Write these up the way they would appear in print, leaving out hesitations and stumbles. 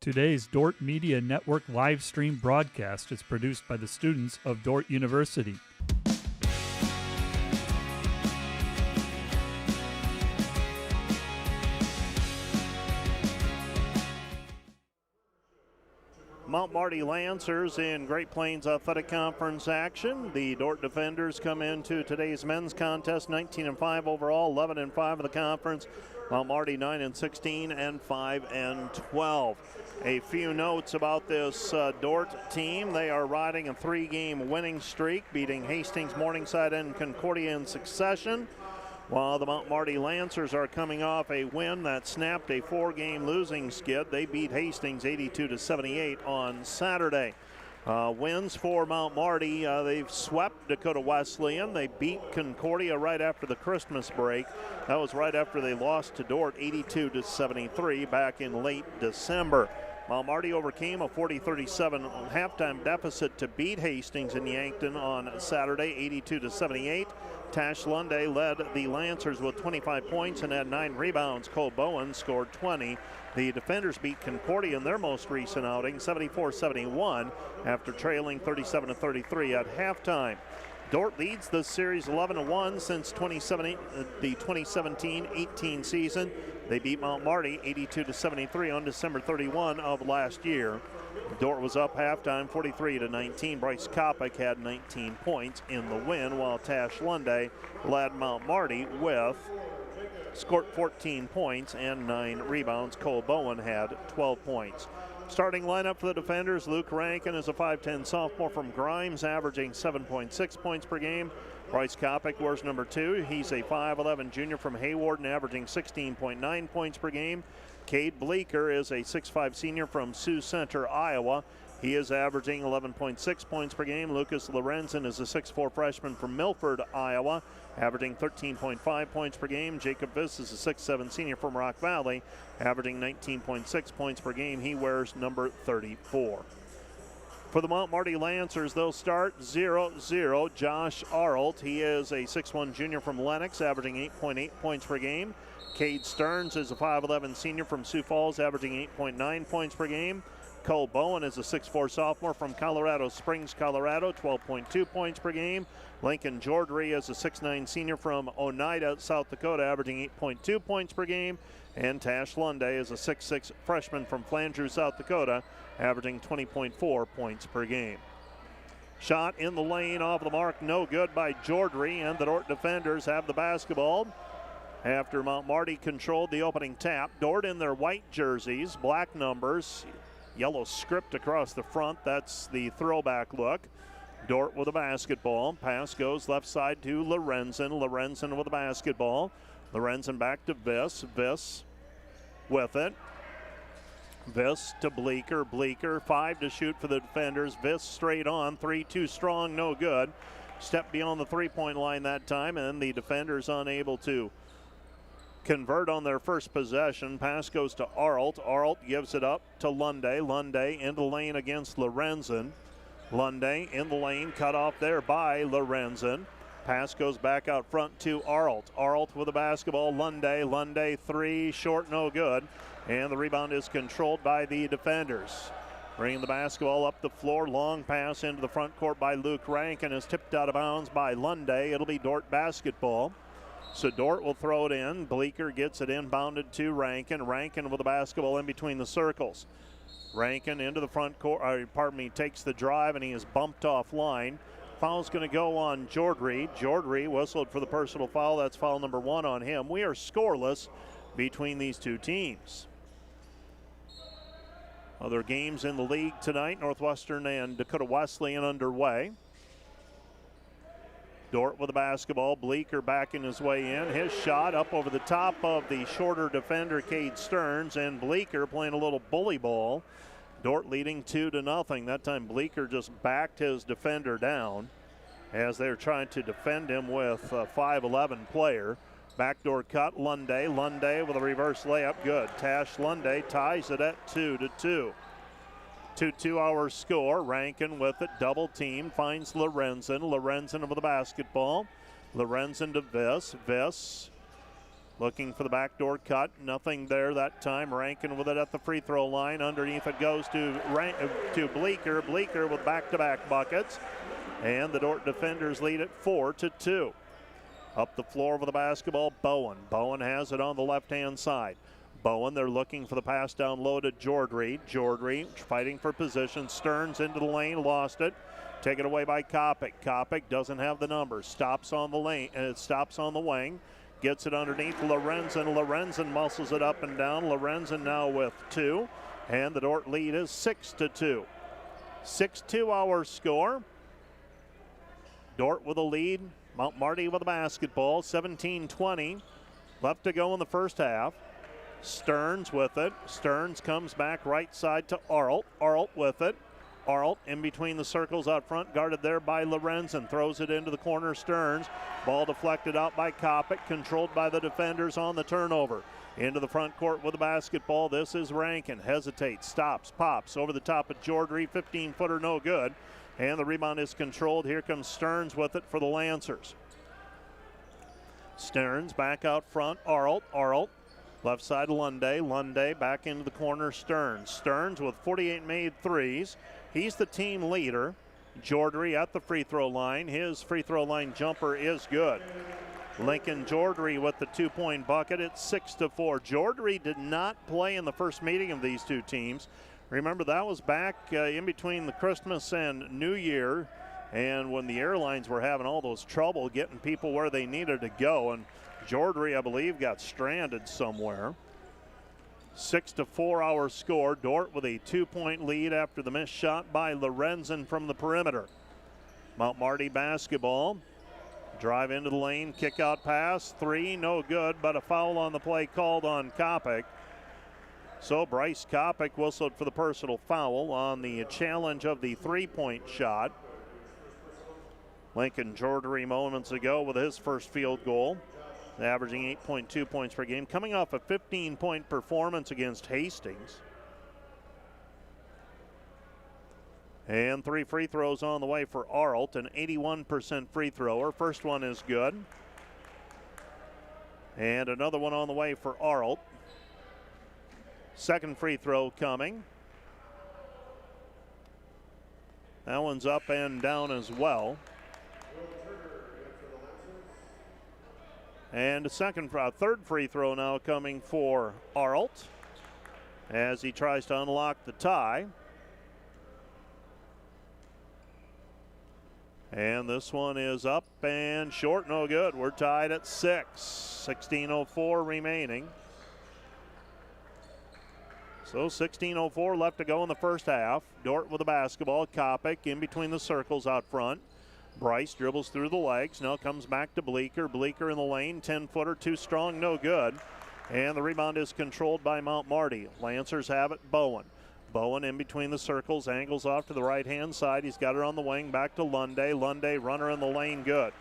Today's Dordt Media Network live stream broadcast is produced by the students of Dordt University. Mount Marty Lancers in Great Plains Athletic Conference action. The Dordt Defenders come into today's men's contest 19-5 overall, 11-5 of the conference. Mount Marty 9-16 and 5-12. A few notes about this Dordt team. They are riding a 3-game winning streak, beating Hastings, Morningside, and Concordia in succession, while the Mount Marty Lancers are coming off a win that snapped a 4-game losing skid. They beat Hastings 82-78 on Saturday. Wins for Mount Marty. They've swept Dakota Wesleyan. They beat Concordia right after the Christmas break. That was right after they lost to Dordt 82-73 back in late December. Mount Marty overcame a 40-37 halftime deficit to beat Hastings in Yankton on Saturday, 82-78. Tash Lunday led the Lancers with 25 points and had 9 rebounds. Cole Bowen scored 20. The Defenders beat Concordia in their most recent outing, 74-71, after trailing 37-33 at halftime. Dordt leads the series 11-1 since the 2017-18 season. They beat Mount Marty 82-73 on December 31 of last year. Dordt was up halftime 43-19. Bryce Kopic had 19 points in the win, while Tash Lunday led Mount Marty with scored 14 points and 9 rebounds. Cole Bowen had 12 points. Starting lineup for the Defenders: Luke Rankin is a 5'10 sophomore from Grimes, averaging 7.6 points per game. Bryce Kopic wears number 2. He's a 5'11 junior from Hayward and averaging 16.9 points per game. Cade Bleeker is a 6'5 senior from Sioux Center, Iowa. He is averaging 11.6 points per game. Lucas Lorenzen is a 6'4 freshman from Milford, Iowa, averaging 13.5 points per game. Jacob Viss is a 6'7 senior from Rock Valley, averaging 19.6 points per game. He wears number 34. For the Mount Marty Lancers, they'll start 0-0. Josh Arlt, he is a 6'1 junior from Lenox, averaging 8.8 points per game. Cade Stearns is a 5'11 senior from Sioux Falls, averaging 8.9 points per game. Cole Bowen is a 6'4 sophomore from Colorado Springs, Colorado, 12.2 points per game. Lincoln Jordry is a 6'9 senior from Oneida, South Dakota, averaging 8.2 points per game. And Tash Lunday is a 6'6 freshman from Flandreau, South Dakota, averaging 20.4 points per game. Shot in the lane off the mark, no good by Jordry, and the Dordt Defenders have the basketball. After Mount Marty controlled the opening tap, Dordt in their white jerseys, black numbers, yellow script across the front. That's the throwback look. Dordt with a basketball. Pass goes left side to Lorenzen. Lorenzen with a basketball. Lorenzen back to Viss. Viss with it. Viss to Bleeker. Bleeker, 5 to shoot for the Defenders. Viss straight on. 3 too strong, no good. Step beyond the three-point line that time, and the Defenders unable to convert on their first possession. Pass goes to Arlt. Arlt gives it up to Lunday. Lunday in the lane against Lorenzen. Lunday in the lane, cut off there by Lorenzen. Pass goes back out front to Arlt. Arlt with the basketball. Lunday. Lunday 3, short, no good. And the rebound is controlled by the Defenders. Bringing the basketball up the floor. Long pass into the front court by Luke Rankin is tipped out of bounds by Lunday. It'll be Dordt basketball. So Dordt will throw it in. Bleeker gets it inbounded to Rankin. Rankin with the basketball in between the circles. Rankin into the front court, takes the drive, and he is bumped offline. Foul's going to go on Jordry. Jordry whistled for the personal foul. That's foul number 1 on him. We are scoreless between these two teams. Other games in the league tonight, Northwestern and Dakota Wesleyan underway. Dordt with the basketball. Bleeker backing his way in. His shot up over the top of the shorter defender, Cade Stearns, and Bleeker playing a little bully ball. Dordt leading 2-0. That time Bleeker just backed his defender down as they're trying to defend him with a 5'11 player. Backdoor cut, Lunday. Lunday with a reverse layup, good. Tash Lunday ties it at 2-2. 2-2-hour score. Rankin with it, double team, finds Lorenzen. Lorenzen with the basketball. Lorenzen to Viss. Viss Looking for the backdoor cut. Nothing there that time. Rankin with it at the free throw line. Underneath it goes to Bleeker. Bleeker with back-to-back buckets. And the Dordt defenders lead it 4-2. Up the floor with the basketball, Bowen. Bowen has it on the left-hand side. Bowen, they're looking for the pass down low to Jordry. Jordry fighting for position. Stearns into the lane, lost it. Taken away by Kopic. Kopic doesn't have the numbers. Stops on the lane, and it stops on the wing. Gets it underneath Lorenzen. Lorenzen muscles it up and down. Lorenzen now with 2. And the Dordt lead is 6-2. 6-2 our score. Dordt with a lead. Mount Marty with the basketball. 17-20. Left to go in the first half. Stearns with it. Stearns comes back right side to Arlt. Arlt with it. Arlt in between the circles out front, guarded there by Lorenzen. Throws it into the corner, Stearns. Ball deflected out by Kopic, controlled by the defenders on the turnover. Into the front court with the basketball. This is Rankin. Hesitates, stops, pops over the top of Jordry. 15-footer, no good. And the rebound is controlled. Here comes Stearns with it for the Lancers. Stearns back out front. Arlt. Arlt. Left side Lunday. Lunday back into the corner. Stearns. Stearns with 48 made threes. He's the team leader. Jordry at the free throw line. His free throw line jumper is good. Lincoln Jordry with the 2-point bucket. It's 6-4. Jordry did not play in the first meeting of these two teams. Remember, that was back in between the Christmas and New Year, and when the airlines were having all those trouble getting people where they needed to go, and Jordry, I believe, got stranded somewhere. 6-4 our score. Dordt with a 2-point lead after the missed shot by Lorenzen from the perimeter. Mount Marty basketball. Drive into the lane, kick out pass, 3, no good, but a foul on the play called on Kopic. So Bryce Kopic whistled for the personal foul on the challenge of the 3-point shot. Lincoln Jordry moments ago with his first field goal, averaging 8.2 points per game, coming off a 15-point performance against Hastings. And 3 free throws on the way for Arlt, an 81% free thrower. First one is good. And another one on the way for Arlt. Second free throw coming. That one's up and down as well. And a third free throw now coming for Arlt as he tries to unlock the tie. And this one is up and short, no good. We're tied at 6. 16:04 remaining. So 16:04 left to go in the first half. Dordt with the basketball. Kopic in between the circles out front. Bryce dribbles through the legs. Now comes back to Bleeker. Bleeker in the lane. 10-footer, too strong, no good. And the rebound is controlled by Mount Marty. Lancers have it. Bowen. Bowen in between the circles. Angles off to the right-hand side. He's got it on the wing. Back to Lunday. Lunday, runner in the lane, good.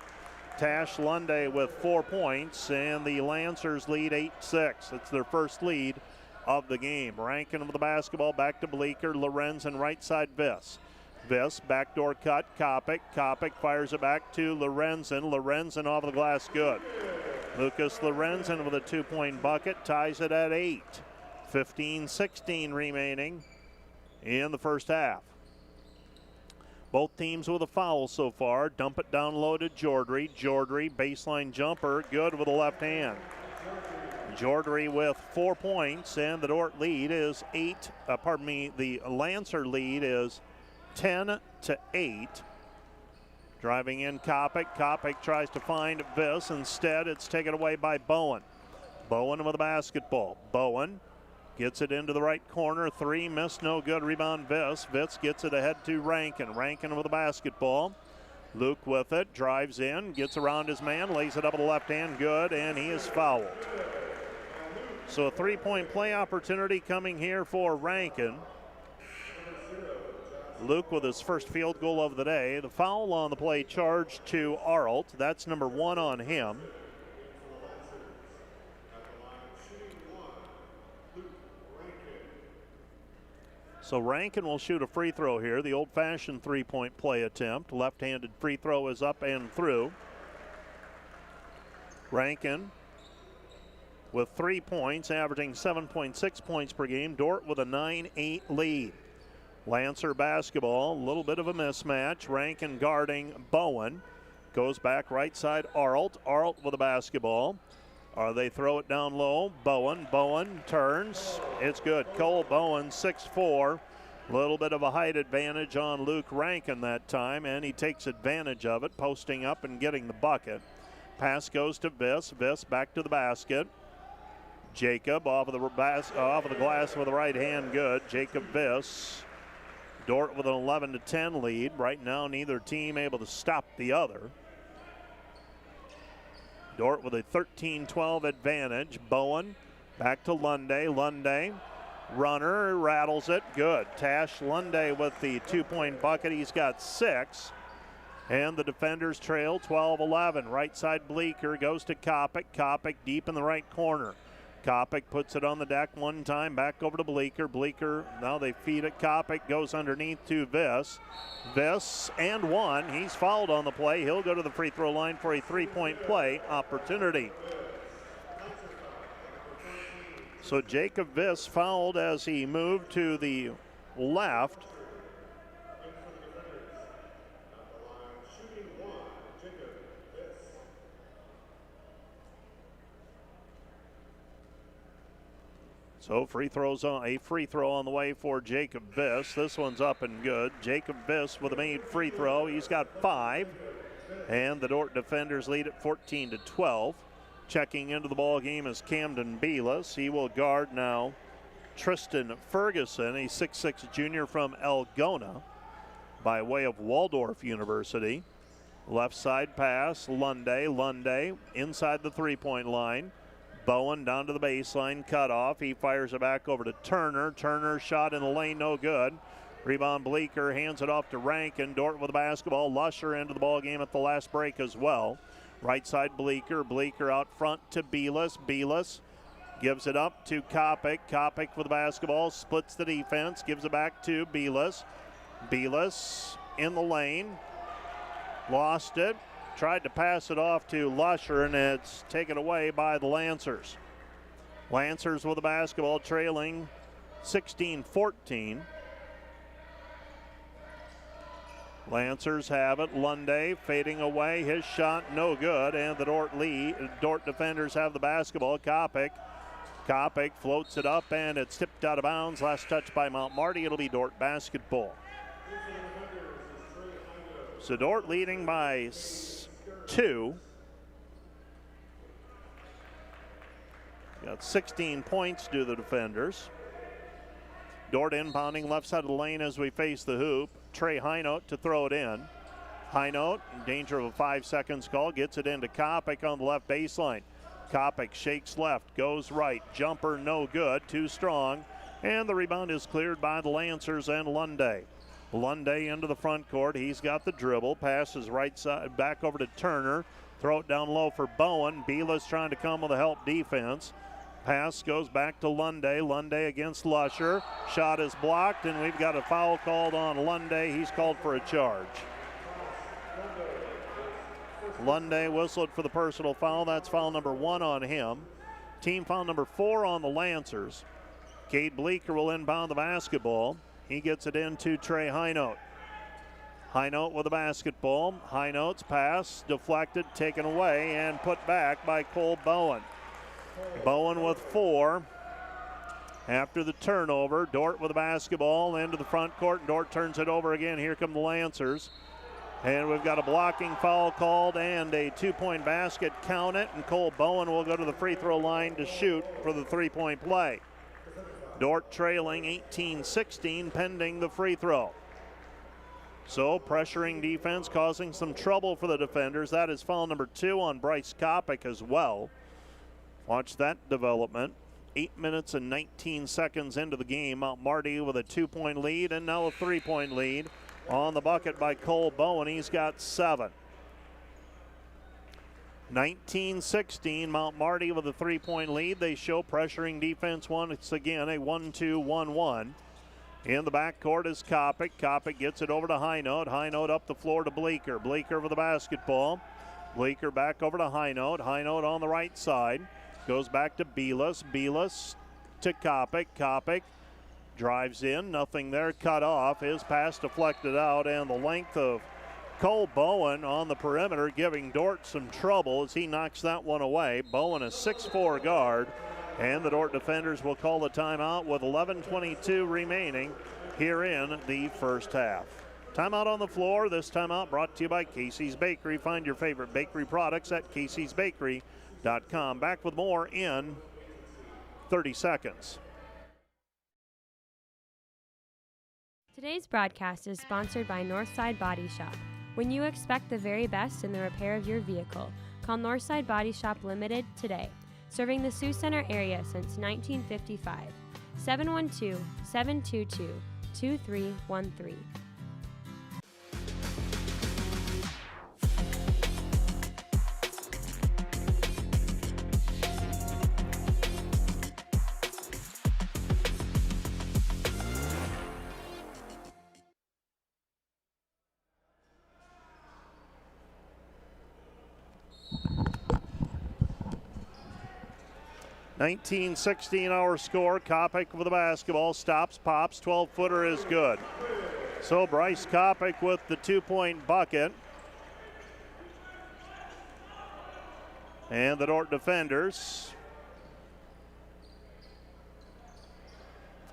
Tash Lunday with 4 points. And the Lancers lead 8-6. It's their first lead of the game. Rankin with the basketball, back to Bleeker. Lorenzen right side Viss. Viss, backdoor cut, Kopic. Kopic fires it back to Lorenzen. Lorenzen off the glass, good. Lucas Lorenzen with a 2-point bucket, ties it at 8. 15-16 remaining in the first half. Both teams with a foul so far. Dump it down low to Jordry. Jordry, baseline jumper, good with the left hand. Jordry with 4 points, and the Dordt lead is the Lancer lead is 10-8. Driving in Kopic. Kopic tries to find Viss. Instead, it's taken away by Bowen. Bowen with the basketball. Bowen gets it into the right corner. 3, missed, no good. Rebound Viss. Viss gets it ahead to Rankin. Rankin with the basketball. Luke with it, drives in, gets around his man, lays it up with the left hand, good, and he is fouled. So a 3-point play opportunity coming here for Rankin. Luke with his first field goal of the day. The foul on the play charged to Arlt. That's number 1 on him. So Rankin will shoot a free throw here. The old-fashioned 3-point play attempt. Left-handed free throw is up and through. Rankin with 3 points, averaging 7.6 points per game. Dordt with a 9-8 lead. Lancer basketball, a little bit of a mismatch. Rankin guarding Bowen. Goes back right side, Arlt. Arlt with the basketball. They throw it down low. Bowen turns. It's good. Cole Bowen, 6'4". A little bit of a height advantage on Luke Rankin that time, and he takes advantage of it, posting up and getting the bucket. Pass goes to Viss. Viss back to the basket. Jacob off of the glass with the right hand, good. Jacob Viss. Dordt with an 11-10 lead. Right now, neither team able to stop the other. Dordt with a 13-12 advantage. Bowen back to Lunday. Lunday, runner, rattles it, good. Tash Lunday with the 2-point bucket. He's got 6. And the defenders trail 12-11. Right side Bleeker goes to Kopic. Kopic deep in the right corner. Kopic puts it on the deck one time, back over to Bleeker. Bleeker, now they feed it. Kopic goes underneath to Viss. Viss and one. He's fouled on the play. He'll go to the free throw line for a 3-point play opportunity. So Jacob Viss fouled as he moved to the left. So a free throw on the way for Jacob Viss. This one's up and good. Jacob Viss with a made free throw. He's got 5. And the Dordt defenders lead at 14-12. Checking into the ball game is Camden Beelis. He will guard now Tristan Ferguson, a 6'6" junior from Algona by way of Waldorf University. Left side pass, Lunday. Lunday inside the 3-point line. Bowen down to the baseline, cut off. He fires it back over to Turner. Turner shot in the lane, no good. Rebound Bleeker, hands it off to Rankin. Dordt with the basketball. Lusher into the ball game at the last break as well. Right side Bleeker. Bleeker out front to Beelis. Beelis gives it up to Kopic. Kopic with the basketball, splits the defense, gives it back to Beelis. Beelis in the lane, lost it. Tried to pass it off to Lusher, and it's taken away by the Lancers. Lancers with the basketball, trailing 16-14. Lancers have it. Lunday fading away. His shot no good, and the Dordt defenders have the basketball. Kopic floats it up, and it's tipped out of bounds. Last touch by Mount Marty. It'll be Dordt basketball. So Dordt leading by 2. Got 16 points to the defenders. Dordt inbounding left side of the lane as we face the hoop. Trey Highnote to throw it in. Highnote in danger of a 5 seconds call. Gets it into Kopic on the left baseline. Kopic shakes left, goes right. Jumper no good, too strong. And the rebound is cleared by the Lancers and Lunday. Lunday into the front court. He's got the dribble. Passes right side back over to Turner. Throw it down low for Bowen. Beelis trying to come with a help defense. Pass goes back to Lunday. Lunday against Lusher. Shot is blocked, and we've got a foul called on Lunday. He's called for a charge. Lunday whistled for the personal foul. That's foul number 1 on him. Team foul number 4 on the Lancers. Cade Bleeker will inbound the basketball. He gets it into Trey Highnote. Highnote with the basketball. Highnote's pass deflected, taken away, and put back by Cole Bowen. Bowen with 4. After the turnover, Dordt with the basketball into the front court, and Dordt turns it over again. Here come the Lancers. And we've got a blocking foul called and a 2-point basket. Count it, and Cole Bowen will go to the free throw line to shoot for the 3-point play. Dordt trailing 18-16 pending the free throw. So pressuring defense causing some trouble for the defenders. That is foul number 2 on Bryce Kopic as well. Watch that development. 8 minutes and 19 seconds into the game. Mount Marty with a 2-point lead and now a 3-point lead on the bucket by Cole Bowen. He's got 7. 19-16, Mount Marty with a 3-point lead. They show pressuring defense once again, a 1-2-1-1. In the backcourt is Kopic. Kopic gets it over to Highnote. Highnote up the floor to Bleeker. Bleeker with the basketball. Bleeker back over to Highnote. Highnote on the right side. Goes back to Belis. Belis to Kopic. Kopic drives in. Nothing there. Cut off. His pass deflected out. And the length of Cole Bowen on the perimeter giving Dordt some trouble as he knocks that one away. Bowen, a 6'4" guard. And the Dordt defenders will call the timeout with 11:22 remaining here in the first half. Timeout on the floor. This timeout brought to you by Casey's Bakery. Find your favorite bakery products at caseysbakery.com. Back with more in 30 seconds. Today's broadcast is sponsored by Northside Body Shop. When you expect the very best in the repair of your vehicle, call Northside Body Shop Limited today. Serving the Sioux Center area since 1955. 712-722-2313. Our score. Kopic with the basketball. Stops, pops. 12-footer is good. So Bryce Kopic with the 2-point bucket. And the Dordt defenders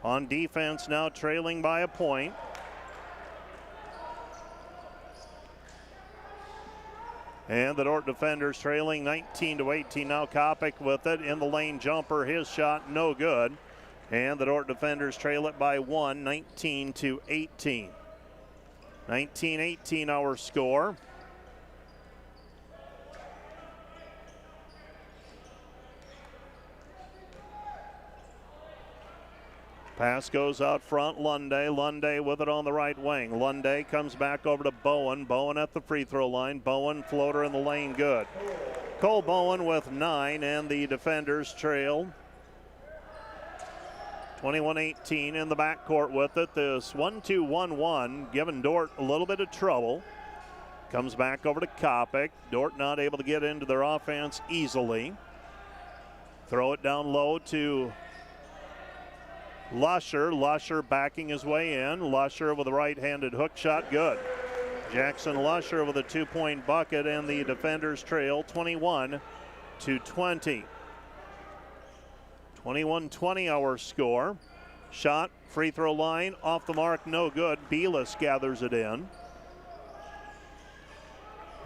on defense now trailing by a point. And the Dordt defenders trailing 19-18. Now Kopic with it in the lane jumper. His shot no good. And the Dordt defenders trail it by 1, 19-18. 19-18 our score. Pass goes out front. Lunday with it on the right wing. Lunday comes back over to Bowen. Bowen at the free throw line. Bowen floater in the lane, good. Cole Bowen with 9, and the defenders trail 21-18 in the backcourt with it. This 1-2-1-1 giving Dordt a little bit of trouble. Comes back over to Kopic. Dordt not able to get into their offense easily. Throw it down low to Lusher. Lusher backing his way in. Lusher with a right-handed hook shot, good. Jackson Lusher with a 2-point bucket, and the defenders trail 21-20. 21-20 our score. Shot, free throw line, off the mark, no good. Belis gathers it in.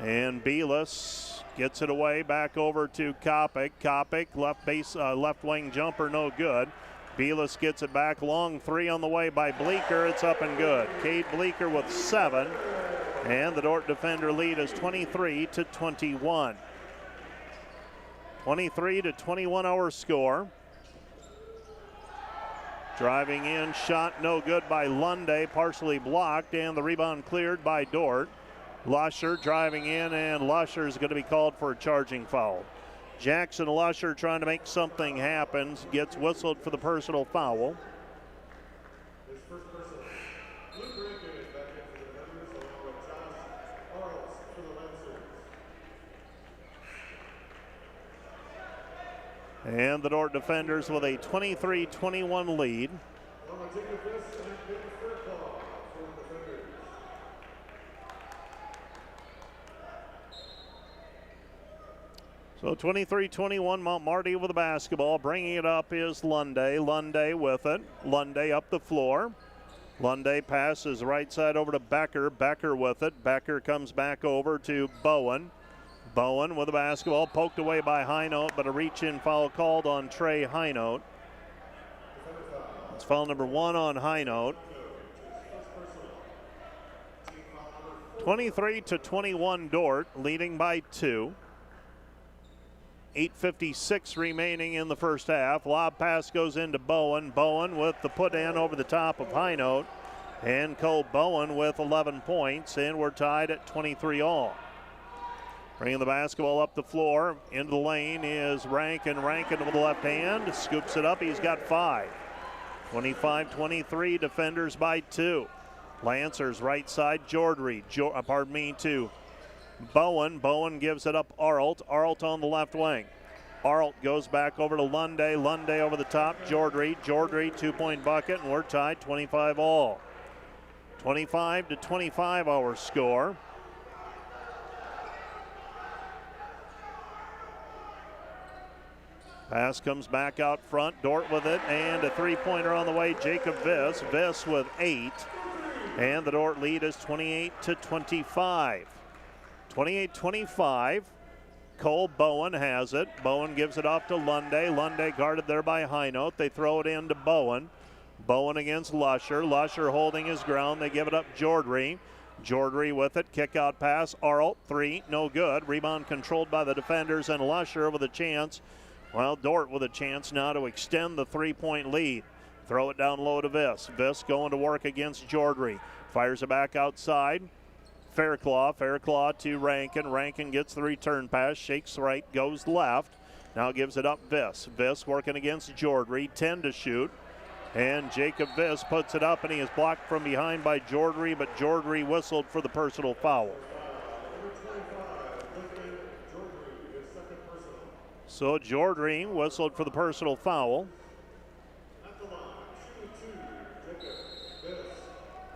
And Belis gets it away back over to Kopic. Kopic, left wing jumper, no good. Belis gets it back, long 3 on the way by Bleeker. It's up and good. Cade Bleeker with 7, and the Dordt defender lead is 23-21. 23-21 our score. Driving in, shot no good by Lunday, partially blocked, and the rebound cleared by Dordt. Lusher driving in, and Lusher is going to be called for a charging foul. Jackson Lusher trying to make something happen, gets whistled for the personal foul. And the Dordt defenders with a 23-21 lead. So 23-21, Mount Marty with the basketball. Bringing it up is Lunday. Lunday with it. Lunday up the floor. Lunday passes right side over to Becker. Becker with it. Becker comes back over to Bowen. Bowen with the basketball, poked away by Highnote, but a reach-in foul called on Trey Highnote. It's foul number 1 on Highnote. 23-21 Dordt, leading by 2. 8:56 remaining in the first half. Lob pass goes into Bowen. Bowen with the put in over the top of Highnote. And Cole Bowen with 11 points, and we're tied at 23 all. Bringing the basketball up the floor, into the lane is Rankin. Rankin with the left hand, scoops it up, he's got 5. 25-23, defenders by 2. Lancers right side, Jordry, to Bowen. Bowen gives it up Arlt. Arlt on the left wing. Arlt goes back over to Lunday. Lunday over the top. Jordry. Jordry 2-point bucket, and we're tied 25 all. 25-25 our score. Pass comes back out front. Dordt with it, and a three-pointer on the way. Jacob Viss. Viss with 8. And the Dordt lead is 28-25. 28-25. Cole Bowen has it. Bowen gives it off to Lunday. Lunday guarded there by Highnote. They throw it in to Bowen. Bowen against Lusher. Lusher holding his ground. They give it up Jordry. Jordry with it. Kick out pass. Arlt, 3. No good. Rebound controlled by the defenders, and Lusher with a chance. Well, Dordt with a chance now to extend the 3-point lead. Throw it down low to Viss. Viss going to work against Jordry. Fires it back outside. Fairclough to Rankin. Rankin gets the return pass. Shakes right, goes left. Now gives it up Viss. Viss working against Jordry. 10 to shoot. And Jacob Viss puts it up, and he is blocked from behind by Jordry, but Jordry whistled for the personal foul. So Jordry whistled for the personal foul.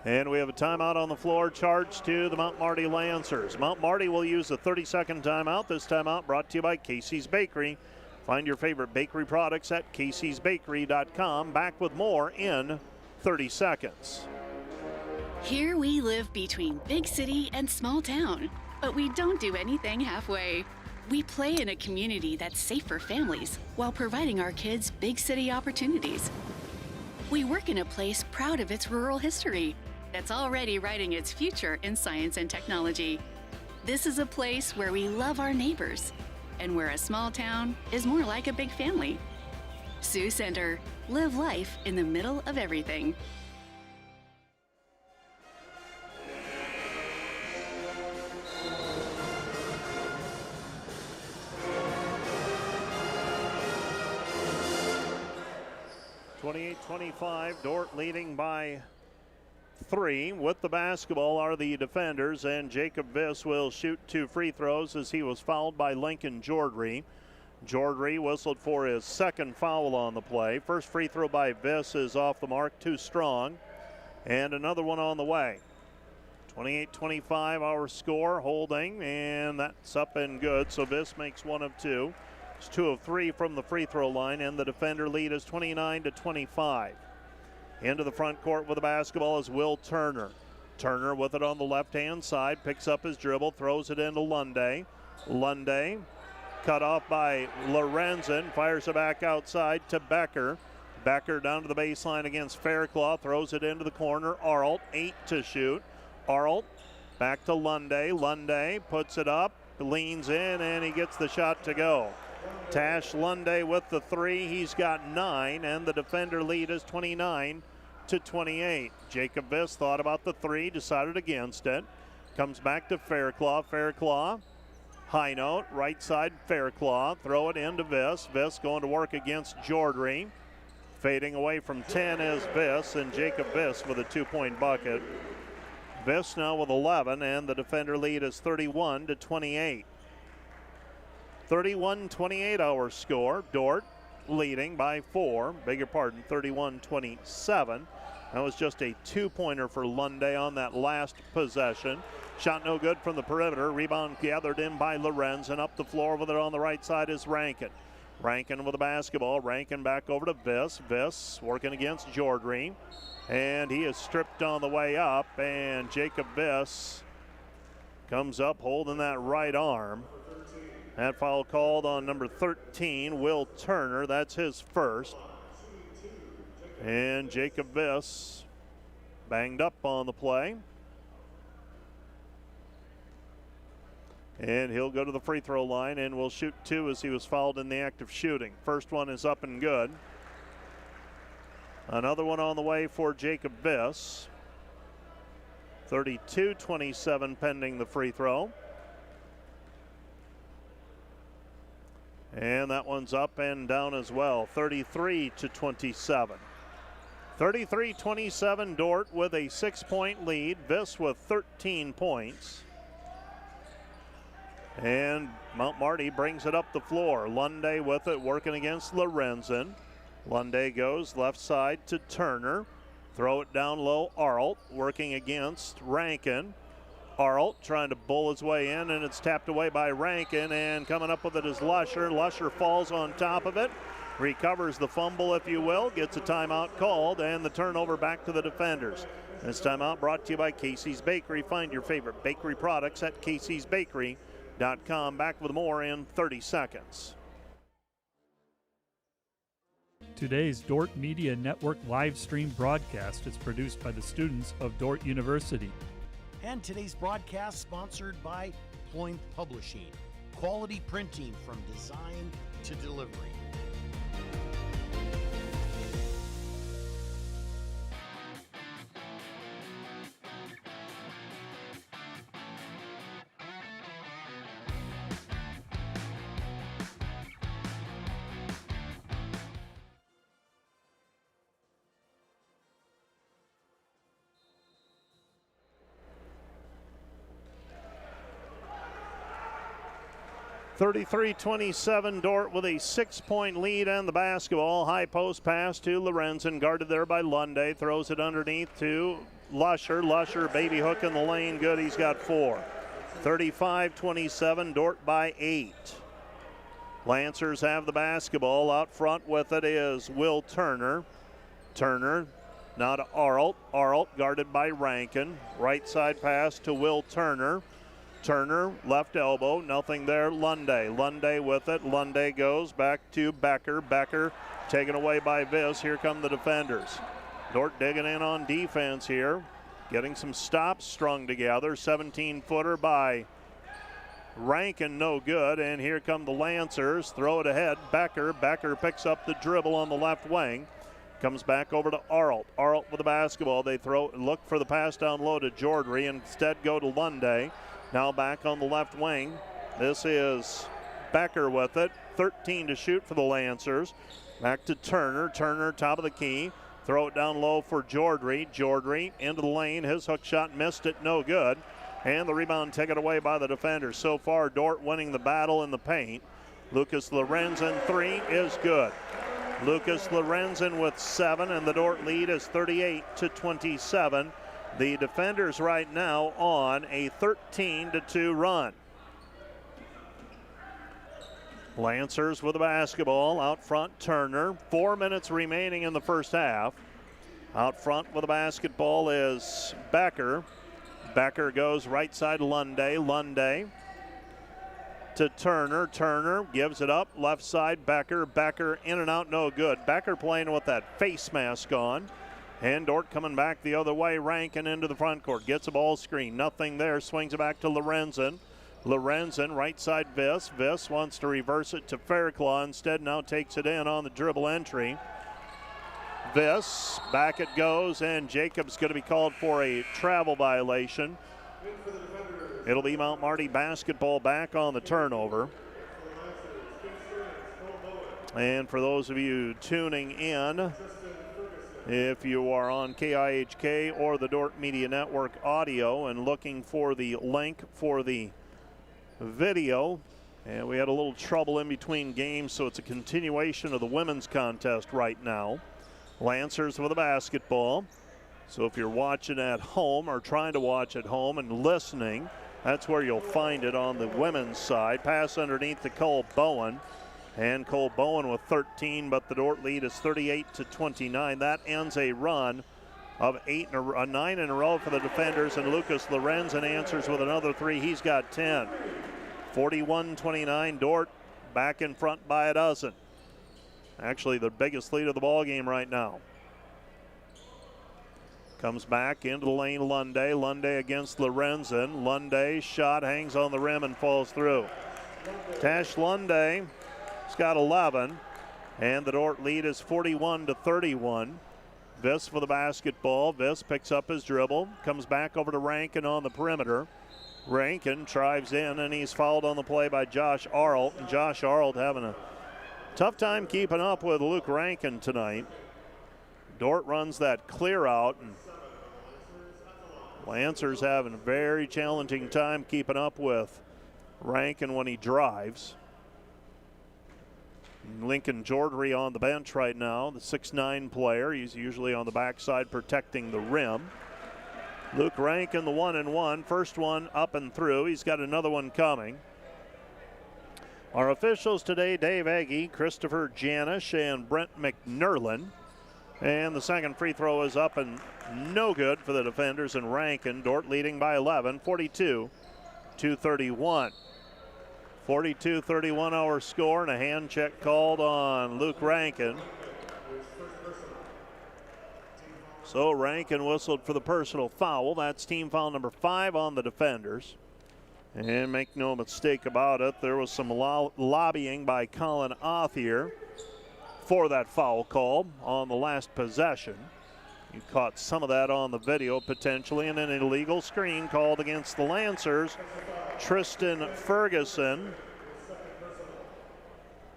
And we have a timeout on the floor charged to the Mount Marty Lancers. Mount Marty will use a 30-second timeout. This timeout brought to you by Casey's Bakery. Find your favorite bakery products at caseysbakery.com. Back with more in 30 seconds. Here we live between big city and small town, but we don't do anything halfway. We play in a community that's safe for families while providing our kids big city opportunities. We work in a place proud of its rural history that's already writing its future in science and technology. This is a place where we love our neighbors and where a small town is more like a big family. Sioux Center, live life in the middle of everything. (28-25), Dordt leading by 3. With the basketball are the defenders, and Jacob Viss will shoot 2 free throws as he was fouled by Lincoln Jordry. Jordry whistled for his second foul on the play. First free throw by Viss is off the mark, too strong, and another one on the way. 28-25 our score, holding, and that's up and good, so Viss makes 1 of 2. It's 2 of 3 from the free throw line, and the defender lead is 29-25. Into the front court with the basketball is Will Turner. Turner with it on the left-hand side, picks up his dribble, throws it into Lunday. Lunday cut off by Lorenzen, fires it back outside to Becker. Becker down to the baseline against Fairclough, throws it into the corner. Arlt, 8 to shoot. Arlt back to Lunday. Lunday puts it up, leans in, and he gets the shot to go. Tash Lunday with the 3. He's got 9, and the defender lead is 29-28. Jacob Viss thought about the 3, decided against it. Comes back to Fairclough. Fairclough, high note, right side Fairclough. Throw it into Viss. Viss going to work against Jordry. Fading away from 10 is Viss, and Jacob Viss with a 2-point bucket. Viss now with 11, and the defender lead is 31-28. 31-28 our score. Dordt leading by 4. 31-27. That was just a 2-pointer for Lunday on that last possession. Shot no good from the perimeter. Rebound gathered in by Lorenz, and up the floor with it on the right side is Rankin. Rankin with the basketball. Rankin back over to Viss. Viss working against Jordry, and he is stripped on the way up, and Jacob Viss comes up holding that right arm. That foul called on number 13, Will Turner. That's his first. And Jacob Viss banged up on the play. And he'll go to the free throw line and will shoot 2 as he was fouled in the act of shooting. First one is up and good. Another one on the way for Jacob Viss. 32-27 pending the free throw. And that one's up and down as well, 33-27. 33-27, Dordt with a 6-point lead. Viss with 13 points. And Mount Marty brings it up the floor. Lunday with it, working against Lorenzen. Lunday goes left side to Turner. Throw it down low, Arlt working against Rankin. Arlt trying to bull his way in, and it's tapped away by Rankin, and coming up with it is Lusher. Lusher falls on top of it, recovers the fumble, if you will, gets a timeout called, and the turnover back to the defenders. This timeout brought to you by Casey's Bakery. Find your favorite bakery products at caseysbakery.com. Back with more in 30 seconds. Today's Dordt Media Network live stream broadcast is produced by the students of Dordt University. And today's broadcast sponsored by Ployne Publishing. Quality printing from design to delivery. (33-27) Dordt with a 6-point lead on the basketball. High post pass to Lorenzen, guarded there by Lunday. Throws it underneath to Lusher. Lusher, baby hook in the lane, good. He's got 4. 35-27, Dordt by 8. Lancers have the basketball. Out front with it is Will Turner. Turner now to Arlt. Arlt guarded by Rankin. Right side pass to Will Turner. Turner, left elbow, nothing there. Lunday with it. Lunday goes back to Becker. Becker taken away by Viss. Here come the defenders. Dordt digging in on defense here. Getting some stops strung together. 17-footer by Rankin, no good. And here come the Lancers. Throw it ahead. Becker. Becker picks up the dribble on the left wing. Comes back over to Arlt. Arlt with the basketball. They look for the pass down low to Jordry. Instead go to Lunday. Now back on the left wing. This is Becker with it. 13 to shoot for the Lancers. Back to Turner. Turner, top of the key. Throw it down low for Jordry. Jordry into the lane. His hook shot missed it. No good. And the rebound taken away by the defenders. So far, Dordt winning the battle in the paint. Lucas Lorenzen, 3 is good. Lucas Lorenzen with 7, and the Dordt lead is 38-27. The defenders right now on a 13-2 run. Lancers with the basketball. Out front, Turner. 4 minutes remaining in the first half. Out front with the basketball is Becker. Becker goes right side, Lunday. Lunday to Turner. Turner gives it up. Left side, Becker. Becker in and out, no good. Becker playing with that face mask on. And Dordt coming back the other way. Rankin into the front court. Gets a ball screen. Nothing there. Swings it back to Lorenzen. Lorenzen, right side Viss. Viss wants to reverse it to Fairclaw. Instead now takes it in on the dribble entry. Viss, back it goes, and Jacobs going to be called for a travel violation. It'll be Mount Marty basketball back on the turnover. And for those of you tuning in, if you are on KIHK or the Dordt Media Network audio and looking for the link for the video, and we had a little trouble in between games, so it's a continuation of the women's contest right now. Lancers with a basketball. So if you're watching at home or trying to watch at home and listening, that's where you'll find it on the women's side. Pass underneath to Cole Bowen. And Cole Bowen with 13, but the Dordt lead is 38-29. That ends a run of 9 in a row for the defenders, and Lucas Lorenzen answers with another 3. He's got 10. 41-29, Dordt back in front by a dozen. Actually, the biggest lead of the ball game right now. Comes back into the lane, Lunday. Lunday against Lorenzen. Lunday shot hangs on the rim and falls through. Tash Lunday. He's got 11, and the Dordt lead is 41-31. Viss for the basketball. Viss picks up his dribble, comes back over to Rankin on the perimeter. Rankin drives in, and he's fouled on the play by Josh Arlt. And Josh Arlt having a tough time keeping up with Luke Rankin tonight. Dordt runs that clear out, and Lancers having a very challenging time keeping up with Rankin when he drives. Lincoln Jordry on the bench right now, the 6'9" player. He's usually on the backside protecting the rim. Luke Rankin, the 1-1. First one up and through. He's got another one coming. Our officials today, Dave Agee, Christopher Janish, and Brent McNerlin. And the second free throw is up and no good for the defenders in Rankin. Dordt leading by 11, 42-31. 42-31 our score, and a hand check called on Luke Rankin. So Rankin whistled for the personal foul. That's team foul number 5 on the defenders. And make no mistake about it, there was some lobbying by Colin Othier for that foul call on the last possession. You caught some of that on the video potentially, and an illegal screen called against the Lancers. Tristan Ferguson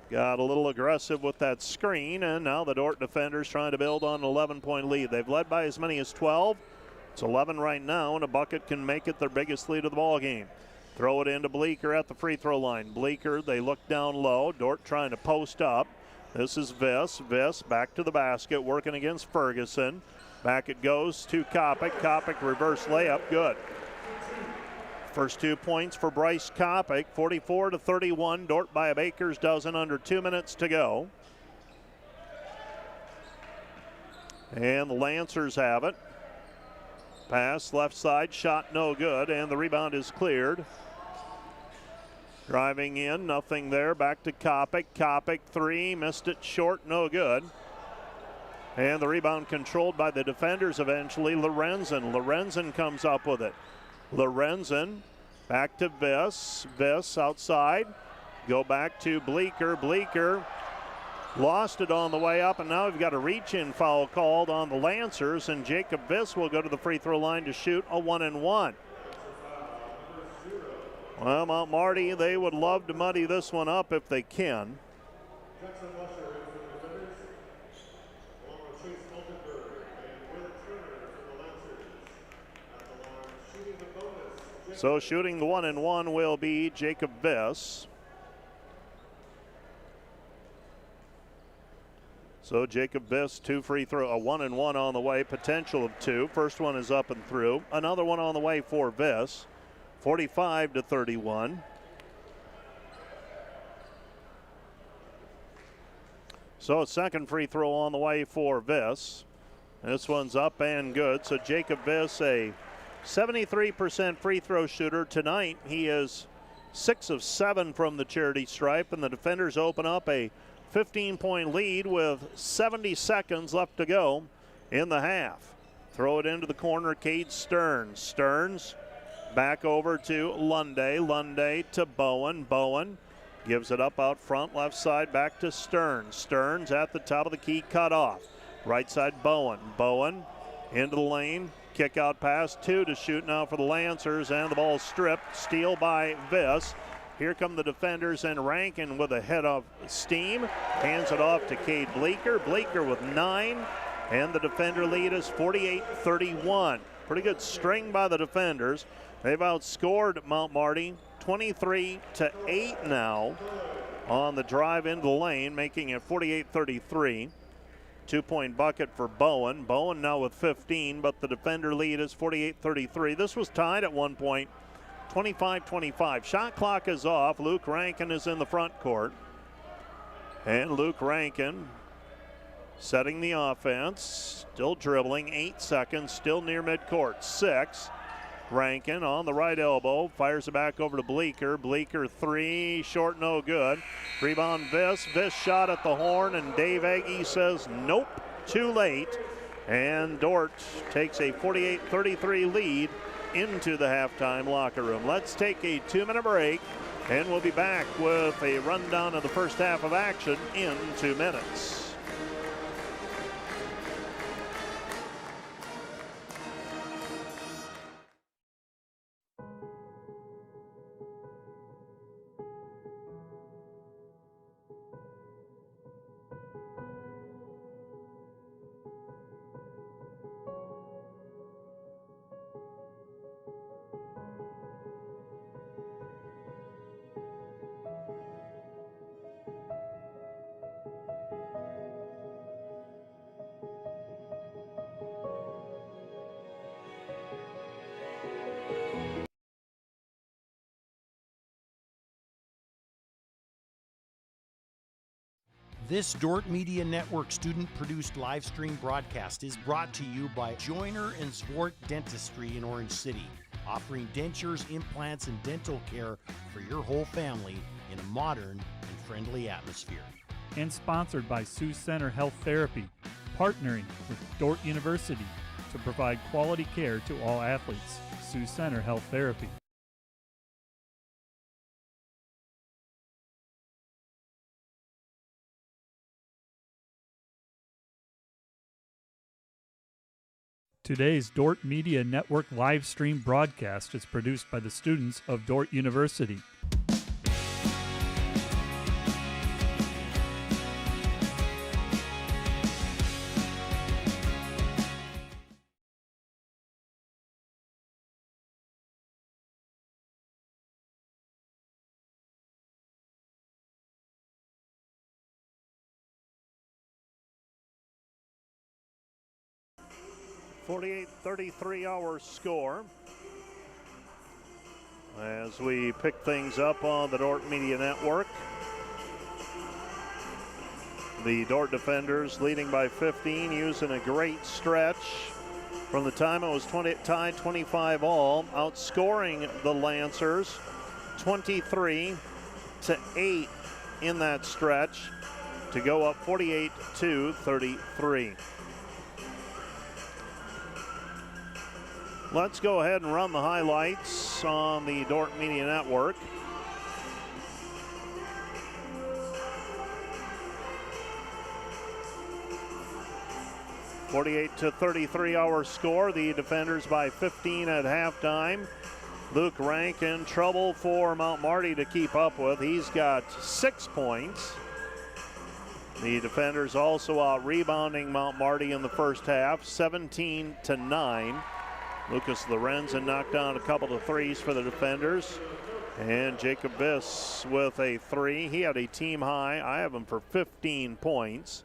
got a little aggressive with that screen, and now the Dordt defenders trying to build on an 11-point lead. They've led by as many as 12. It's 11 right now, and a bucket can make it their biggest lead of the ball game. Throw it into Bleeker at the free throw line. Bleeker, they look down low. Dordt trying to post up. This is Viss. Viss back to the basket, working against Ferguson. Back it goes to Kopic. Kopic reverse layup, good. First 2 points for Bryce Kopic, 44-31. Dordt by a baker's dozen, under 2 minutes to go. And the Lancers have it. Pass left side, shot no good, and the rebound is cleared. Driving in, nothing there. Back to Kopic. Kopic 3, missed it short, no good. And the rebound controlled by the defenders eventually. Lorenzen. Lorenzen comes up with it. Lorenzen back to Viss. Viss outside. Go back to Bleeker. Bleeker lost it on the way up, and now we've got a reach-in foul called on the Lancers, and Jacob Viss will go to the free throw line to shoot a 1-1. Well, Mount Marty, they would love to muddy this one up if they can. So shooting the 1-1 will be Jacob Viss. So Jacob Viss, 2 free throw, a 1-1 on the way, potential of 2. First one is up and through. Another one on the way for Viss. 45-31. So a second free throw on the way for Viss. This one's up and good. So Jacob Viss, a 73% free throw shooter. Tonight he is 6 of 7 from the charity stripe, and the defenders open up a 15-point lead with 70 seconds left to go in the half. Throw it into the corner, Cade Stearns. Stearns back over to Lunday. Lunday to Bowen. Bowen gives it up out front, left side, back to Stearns. Stearns at the top of the key, cut off. Right side, Bowen. Bowen into the lane. Kick out pass, 2 to shoot now for the Lancers, and the ball stripped. Steal by Viss. Here come the defenders, and Rankin with a head of steam. Hands it off to Cade Bleeker. Bleeker with 9, and the defender lead is 48-31. Pretty good string by the defenders. They've outscored Mount Marty 23-8 now on the drive into the lane, making it 48-33. 2-point bucket for Bowen. Bowen now with 15, but the defender lead is 48-33. This was tied at one point, 25-25. Shot clock is off. Luke Rankin is in the front court. And Luke Rankin setting the offense. Still dribbling, 8 seconds, still near midcourt. 6. Rankin on the right elbow, fires it back over to Bleeker. Bleeker 3, short, no good. Rebound Viss. Viss shot at the horn, and Dave Agee says nope, too late. And Dordt takes a 48-33 lead into the halftime locker room. Let's take a 2-minute break, and we'll be back with a rundown of the first half of action in 2 minutes. This Dordt Media Network student-produced live stream broadcast is brought to you by Joyner and Zwart Dentistry in Orange City, offering dentures, implants, and dental care for your whole family in a modern and friendly atmosphere. And sponsored by Sioux Center Health Therapy, partnering with Dordt University to provide quality care to all athletes. Sioux Center Health Therapy. Today's Dordt Media Network live stream broadcast is produced by the students of Dordt University. .48-33 our score as we pick things up on the Dordt Media Network. The Dordt defenders leading by 15, using a great stretch from the time it was tied 25 all, outscoring the Lancers 23-8 in that stretch to go up 48-33. Let's go ahead and run the highlights on the Dordt Media Network. .48-33 our score. The defenders by 15 at halftime. Luke Rank in trouble for Mount Marty to keep up with. He's got 6 points. The defenders also out rebounding Mount Marty in the first half, 17-9. Lucas Lorenzen knocked down a couple of threes for the defenders. And Jacob Biss with a 3. He had a team high. I have him for 15 points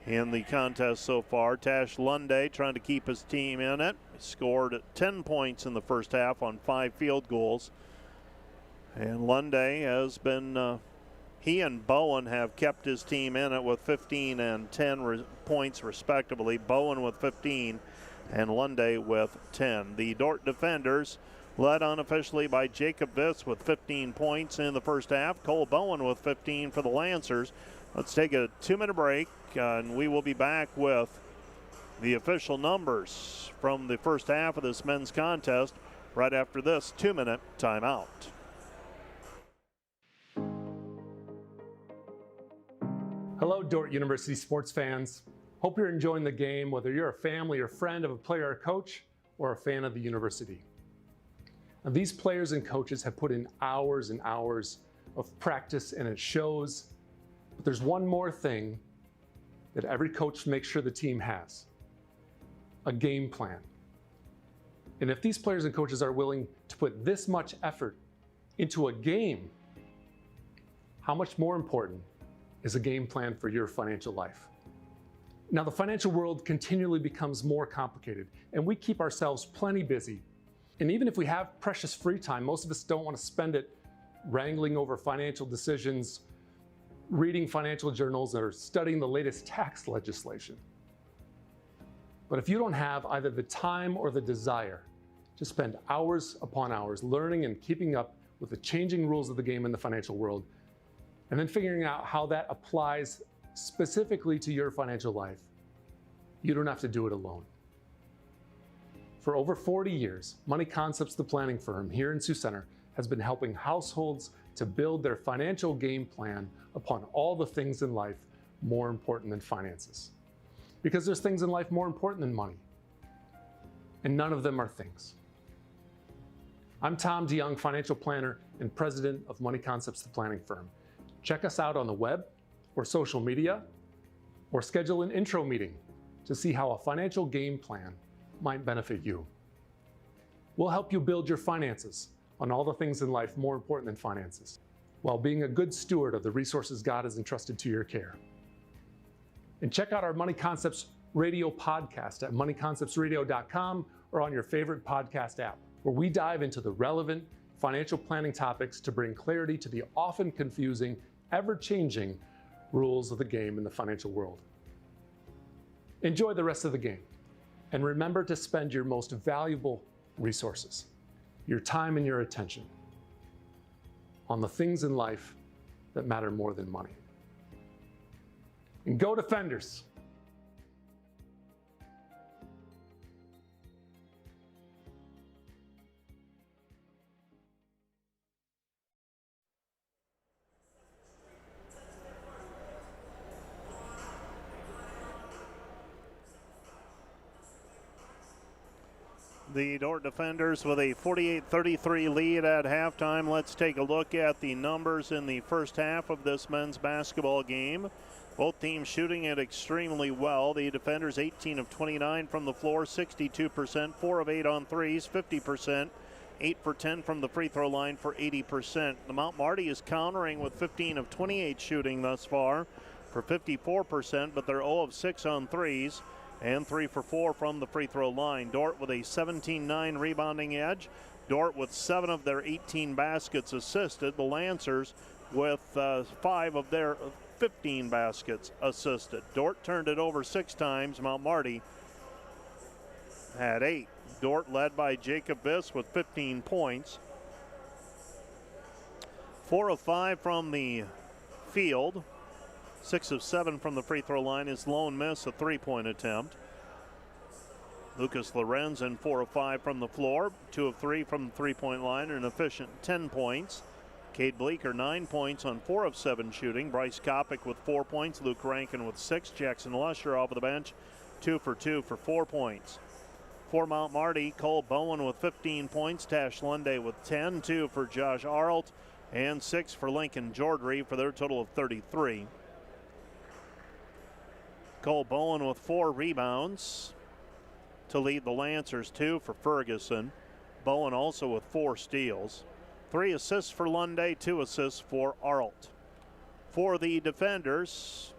in the contest so far. Tash Lunde trying to keep his team in it. Scored 10 points in the first half on 5 field goals. And Lunde has been, he and Bowen have kept his team in it with 15 and 10 points respectively. Bowen with 15. And Lunde with 10. The Dordt defenders led unofficially by Jacob Biss with 15 points in the first half. Cole Bowen with 15 for the Lancers. Let's take a 2-minute break, and we will be back with the official numbers from the first half of this men's contest right after this 2-minute timeout. Hello, Dordt University sports fans. Hope you're enjoying the game, whether you're a family or friend of a player or coach, or a fan of the university. Now, these players and coaches have put in hours and hours of practice, and it shows. But there's one more thing that every coach makes sure the team has: a game plan. And if these players and coaches are willing to put this much effort into a game, how much more important is a game plan for your financial life? Now, the financial world continually becomes more complicated, and we keep ourselves plenty busy. And even if we have precious free time, most of us don't want to spend it wrangling over financial decisions, reading financial journals, or studying the latest tax legislation. But if you don't have either the time or the desire to spend hours upon hours learning and keeping up with the changing rules of the game in the financial world, and then figuring out how that applies specifically to your financial life, you don't have to do it alone. For over 40 years, Money Concepts, the planning firm here in Sioux Center, has been helping households to build their financial game plan upon all the things in life more important than finances. Because there's things in life more important than money, and none of them are things. I'm Tom DeYoung, financial planner and president of Money Concepts, the planning firm. Check us out on the web or social media, or schedule an intro meeting to see how a financial game plan might benefit you. We'll help you build your finances on all the things in life more important than finances, while being a good steward of the resources God has entrusted to your care. And check out our Money Concepts Radio podcast at moneyconceptsradio.com or on your favorite podcast app, where we dive into the relevant financial planning topics to bring clarity to the often confusing, ever-changing rules of the game in the financial world. Enjoy the rest of the game, and remember to spend your most valuable resources, your time and your attention, on the things in life that matter more than money. And go Defenders! The Dordt Defenders with a 48-33 lead at halftime. Let's take a look at the numbers in the first half of this men's basketball game. Both teams shooting it extremely well. The Defenders 18 of 29 from the floor, 62%, 4 of 8 on threes, 50%, 8 for 10 from the free throw line for 80%. The Mount Marty is countering with 15 of 28 shooting thus far for 54%, but they're 0 of 6 on threes and 3 for 4 from the free throw line. Dordt with a 17-9 rebounding edge. Dordt with 7 of their 18 baskets assisted. The Lancers with 5 of their 15 baskets assisted. Dordt turned it over 6 times. Mount Marty had 8. Dordt led by Jacob Biss with 15 points. 4 of 5 from the field. 6 of 7 from the free throw line. His lone miss, a 3-point attempt. Lucas Lorenzen 4 of 5 from the floor, 2 of 3 from the 3-point line, an efficient 10 points. Cade Bleeker 9 points on 4 of 7 shooting. Bryce Kopic with 4 points. Luke Rankin with 6. Jackson Lusher off of the bench, 2 for 2 for 4 points. For Mount Marty, Cole Bowen with 15 points. Tash Lunde with 10, 2 for Josh Arlt, and 6 for Lincoln Jordry for their total of 33. Cole Bowen with 4 rebounds to lead the Lancers, 2 for Ferguson. Bowen also with 4 steals. 3 assists for Lunde, 2 assists for Arlt. For the Defenders,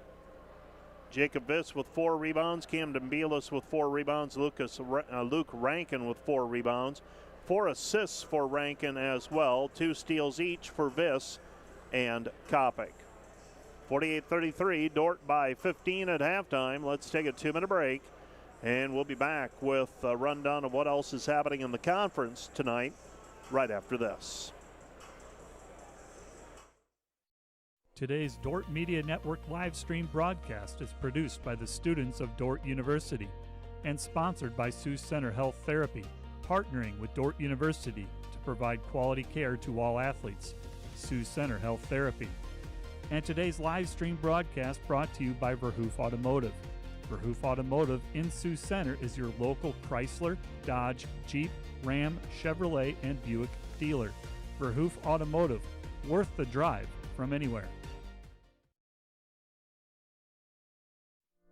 Jacob Biss with 4 rebounds, Camden Bealis with 4 rebounds, Luke Rankin with 4 rebounds, 4 assists for Rankin as well, 2 steals each for Biss and Kopic. 48-33, Dordt by 15 at halftime. Let's take a 2-minute break, and we'll be back with a rundown of what else is happening in the conference tonight right after this. Today's Dordt Media Network live stream broadcast is produced by the students of Dordt University and sponsored by Sioux Center Health Therapy, partnering with Dordt University to provide quality care to all athletes. Sioux Center Health Therapy. And today's live stream broadcast brought to you by Verhoof Automotive. Verhoof Automotive in Sioux Center is your local Chrysler, Dodge, Jeep, Ram, Chevrolet, and Buick dealer. Verhoof Automotive, worth the drive from anywhere.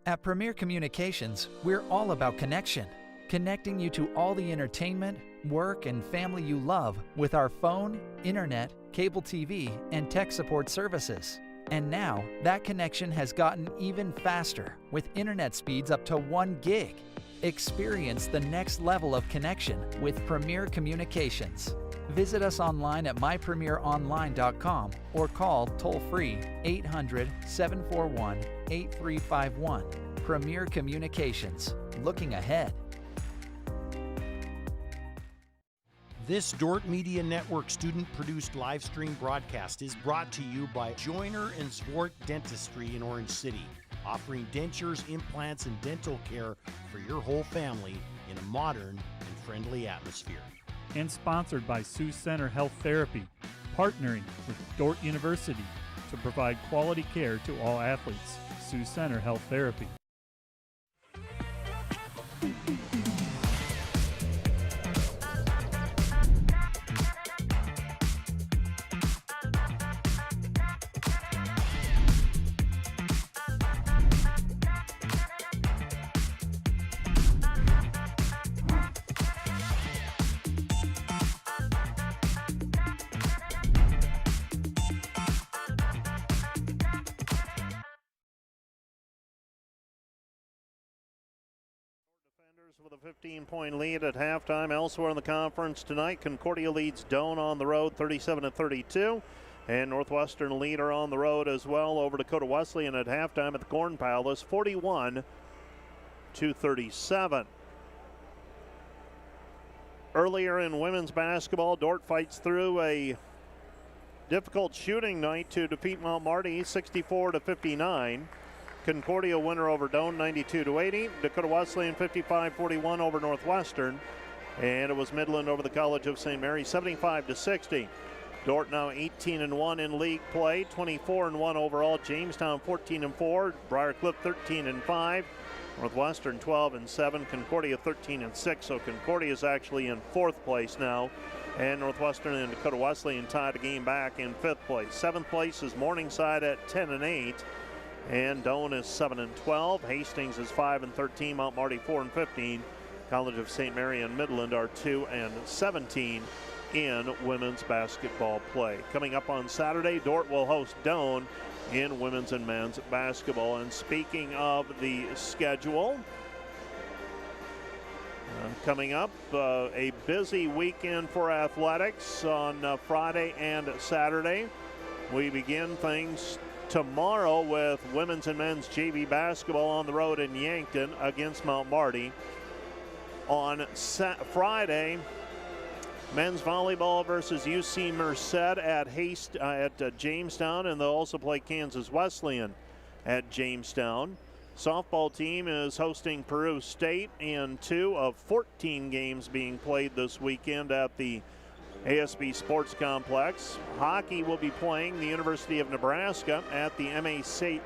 At Premier Communications, we're all about connection. Connecting you to all the entertainment, work, and family you love with our phone, internet, cable TV, and tech support services. And now, that connection has gotten even faster with internet speeds up to 1 gig. Experience the next level of connection with Premier Communications. Visit us online at mypremieronline.com or call toll-free 800-741-8351. Premier Communications, looking ahead. This Dordt Media Network student-produced live stream broadcast is brought to you by Joyner and Zwart Dentistry in Orange City, offering dentures, implants, and dental care for your whole family in a modern and friendly atmosphere. And sponsored by Sioux Center Health Therapy, partnering with Dordt University to provide quality care to all athletes. Sioux Center Health Therapy. With a 15-point lead at halftime. Elsewhere in the conference tonight, Concordia leads Doane on the road 37-32. And Northwestern leader on the road as well over Dakota Wesleyan at halftime at the Corn Palace, 41-37. Earlier in women's basketball, Dordt fights through a difficult shooting night to defeat Mount Marty 64-59. Concordia winner over Doane 92-80. Dakota Wesleyan 55-41 over Northwestern. And it was Midland over the College of St. Mary 75-60. Dordt now 18-1 in league play, 24-1 overall. Jamestown 14-4, Briarcliff 13-5, Northwestern 12-7, Concordia 13-6. So Concordia is actually in fourth place now, and Northwestern and Dakota Wesleyan tied a game back in fifth place. Seventh place is Morningside at 10-8, and Doane is 7-12. Hastings is 5-13. Mount Marty 4-15. College of St. Mary and Midland are 2-17. In women's basketball play. Coming up on Saturday, Dordt will host Doane in women's and men's basketball. And speaking of the schedule, coming up, a busy weekend for athletics on Friday and Saturday. We begin things tomorrow with women's and men's JV basketball on the road in Yankton against Mount Marty. On Friday, men's volleyball versus UC Merced at Jamestown, and they'll also play Kansas Wesleyan at Jamestown. Softball team is hosting Peru State in 2 of 14 games being played this weekend at the ASB Sports Complex. Hockey will be playing the University of Nebraska at the MACHA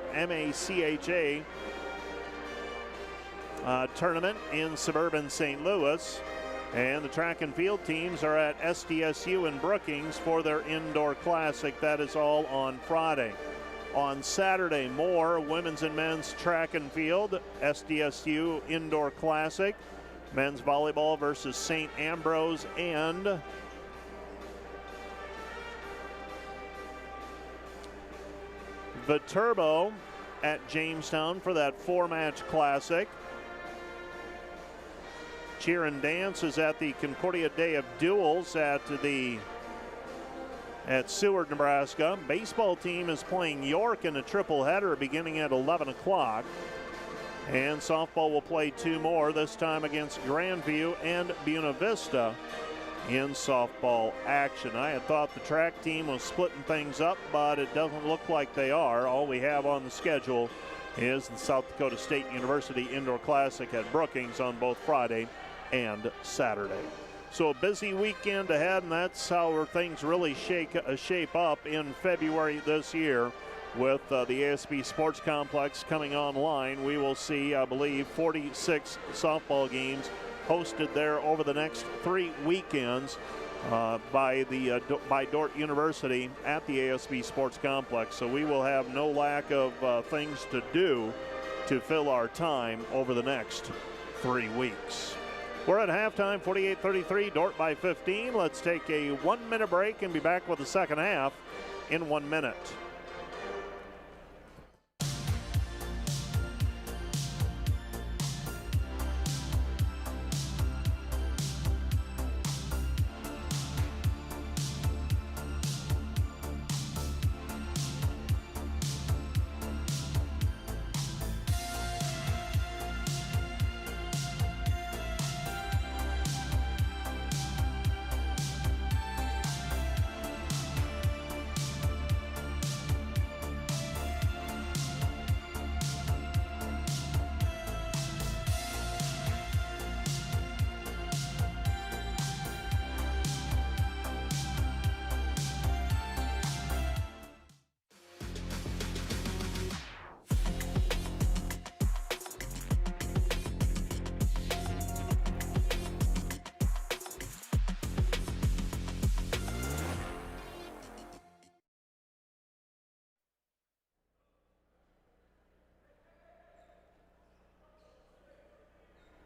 tournament in suburban St. Louis. And the track and field teams are at SDSU in Brookings for their indoor classic. That is all on Friday. On Saturday, more women's and men's track and field, SDSU indoor classic. Men's volleyball versus St. Ambrose and Viterbo at Jamestown for that 4-match classic. Cheer and dance is at the Concordia Day of Duels at Seward, Nebraska. Baseball team is playing York in a triple-header beginning at 11 o'clock. And softball will play 2 more, this time against Grandview and Buena Vista in softball action. I had thought the track team was splitting things up, but it doesn't look like they are. All we have on the schedule is the South Dakota State University Indoor Classic at Brookings on both Friday and Saturday. So a busy weekend ahead, and that's how things really shape up in February this year with the ASB Sports Complex coming online. We will see, I believe, 46 softball games hosted there over the next 3 weekends by Dordt University at the ASB Sports Complex. So we will have no lack of things to do to fill our time over the next 3 weeks. We're at halftime, 48-33, Dordt by 15. Let's take a 1-minute break and be back with the second half in 1 minute.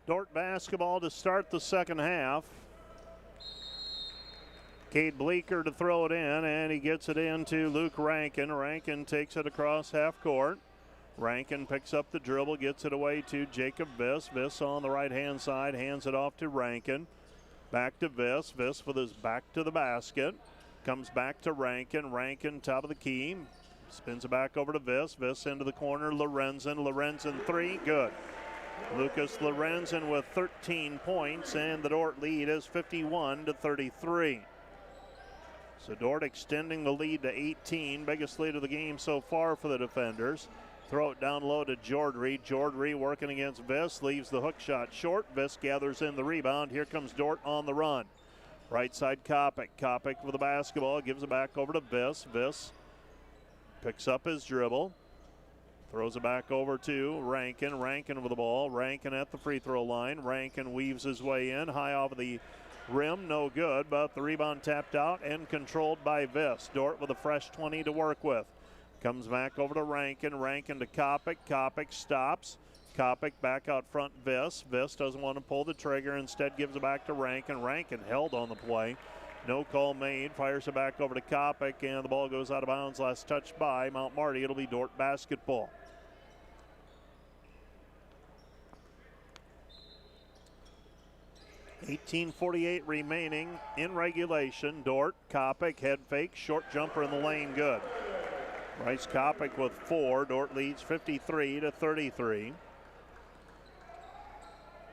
Dordt basketball to start the second half. Cade Bleeker to throw it in, and he gets it into Luke Rankin. Rankin takes it across half court. Rankin picks up the dribble, gets it away to Jacob Viss. Viss on the right-hand side, hands it off to Rankin. Back to Viss. Viss with his back to the basket. Comes back to Rankin. Rankin, top of the key. Spins it back over to Viss. Viss into the corner. Lorenzen. Lorenzen 3. Good. Lucas Lorenzen with 13 points, and the Dordt lead is 51-33. So Dordt extending the lead to 18. Biggest lead of the game so far for the defenders. Throw it down low to Jordry. Jordry working against Viss. Leaves the hook shot short. Viss gathers in the rebound. Here comes Dordt on the run. Right side Kopic. Kopic with the basketball. Gives it back over to Viss. Viss picks up his dribble. Throws it back over to Rankin. Rankin with the ball. Rankin at the free throw line. Rankin weaves his way in. High off of the rim. No good, but the rebound tapped out and controlled by Viss. Dordt with a fresh 20 to work with. Comes back over to Rankin. Rankin to Kopic. Kopic stops. Kopic back out front Viss. Viss doesn't want to pull the trigger. Instead gives it back to Rankin. Rankin held on the play. No call made. Fires it back over to Kopic, and the ball goes out of bounds. Last touch by Mount Marty. It'll be Dordt basketball. 18:48 remaining in regulation. Dordt, Kopic, head fake, short jumper in the lane, good. Bryce Kopic with 4. Dordt leads 53-33.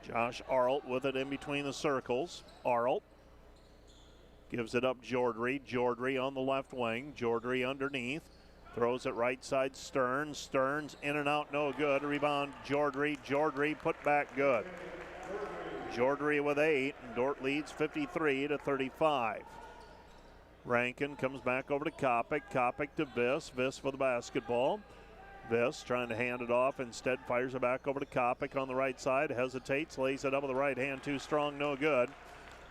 Josh Arlt with it in between the circles. Arlt gives it up Jordry. Jordry on the left wing. Jordry underneath. Throws it right side Stearns. Stearns in and out, no good. Rebound Jordry. Jordry put back good. Jordry with 8, and Dordt leads 53-35. Rankin comes back over to Kopic. Kopic to Viss. Viss for the basketball. Viss trying to hand it off. Instead fires it back over to Kopic on the right side. Hesitates, lays it up with the right hand. Too strong, no good.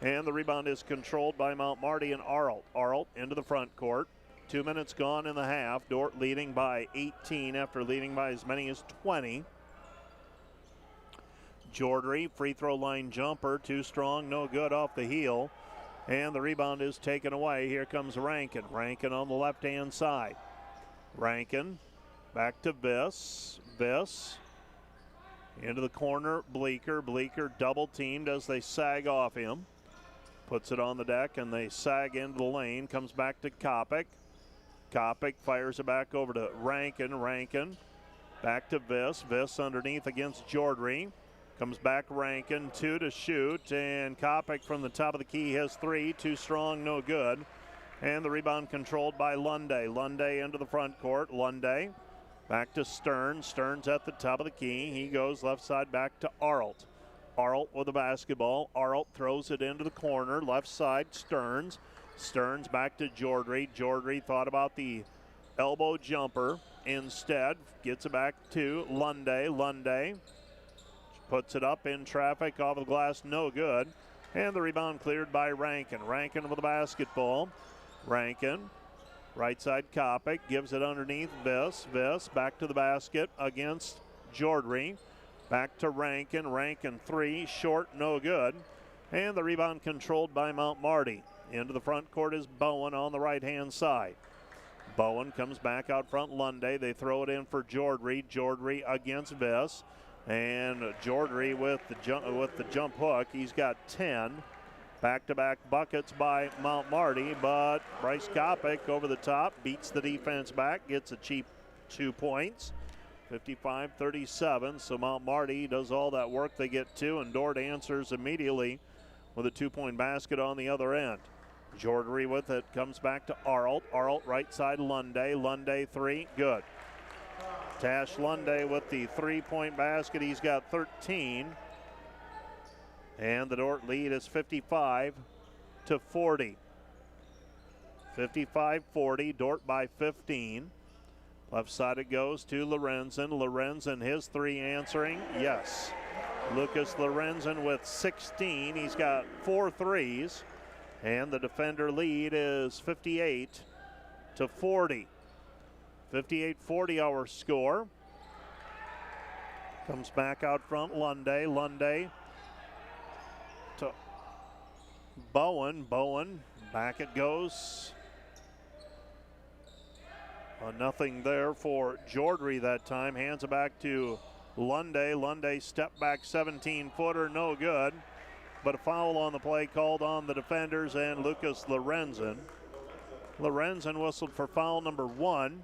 And the rebound is controlled by Mount Marty and Arlt. Arlt into the front court. 2 minutes gone in the half. Dordt leading by 18 after leading by as many as 20. Jordry, free throw line jumper, too strong, no good, off the heel. And the rebound is taken away. Here comes Rankin. Rankin on the left-hand side. Rankin back to Viss. Viss into the corner. Bleeker. Bleeker double teamed as they sag off him. Puts it on the deck and they sag into the lane. Comes back to Kopic. Kopic fires it back over to Rankin. Rankin back to Viss. Viss underneath against Jordry. Comes back Rankin, 2 to shoot, and Kopic from the top of the key has 3, too strong, no good. And the rebound controlled by Lunday. Lunday into the front court. Lunday back to Stearns. Stearns at the top of the key. He goes left side back to Arlt. Arlt with the basketball. Arlt throws it into the corner. Left side, Stearns. Stearns back to Jordry. Jordry thought about the elbow jumper. Instead, gets it back to Lunday. Lunday puts it up in traffic off the glass, no good. And the rebound cleared by Rankin. Rankin with the basketball. Rankin, right side Kopic, gives it underneath Viss. Viss back to the basket against Jordry. Back to Rankin. Rankin 3, short, no good. And the rebound controlled by Mount Marty. Into the front court is Bowen on the right-hand side. Bowen comes back out front. Lunday. They throw it in for Jordry. Jordry against Viss. And Jordry with the jump hook. He's got 10 back-to-back buckets by Mount Marty, but Bryce Kopic over the top beats the defense back, gets a cheap 2 points, 55-37. So Mount Marty does all that work. They get 2, and Dordt answers immediately with a 2-point basket on the other end. Jordry with it, comes back to Arlt. Arlt right side Lunday. Lunday 3, good. Tash Lunday with the 3-point basket. He's got 13. And the Dordt lead is 55-40. 55-40, Dordt by 15. Left side it goes to Lorenzen. Lorenzen, his 3 answering, yes. Lucas Lorenzen with 16. He's got 4 threes. And the defender lead is 58-40. 58-40 our score. Comes back out front, Lunday. Lunday to Bowen. Bowen, back it goes. Nothing there for Jordry that time. Hands it back to Lunday. Lunday step back 17-footer, no good. But a foul on the play called on the defenders and Lucas Lorenzen. Lorenzen whistled for foul number 1.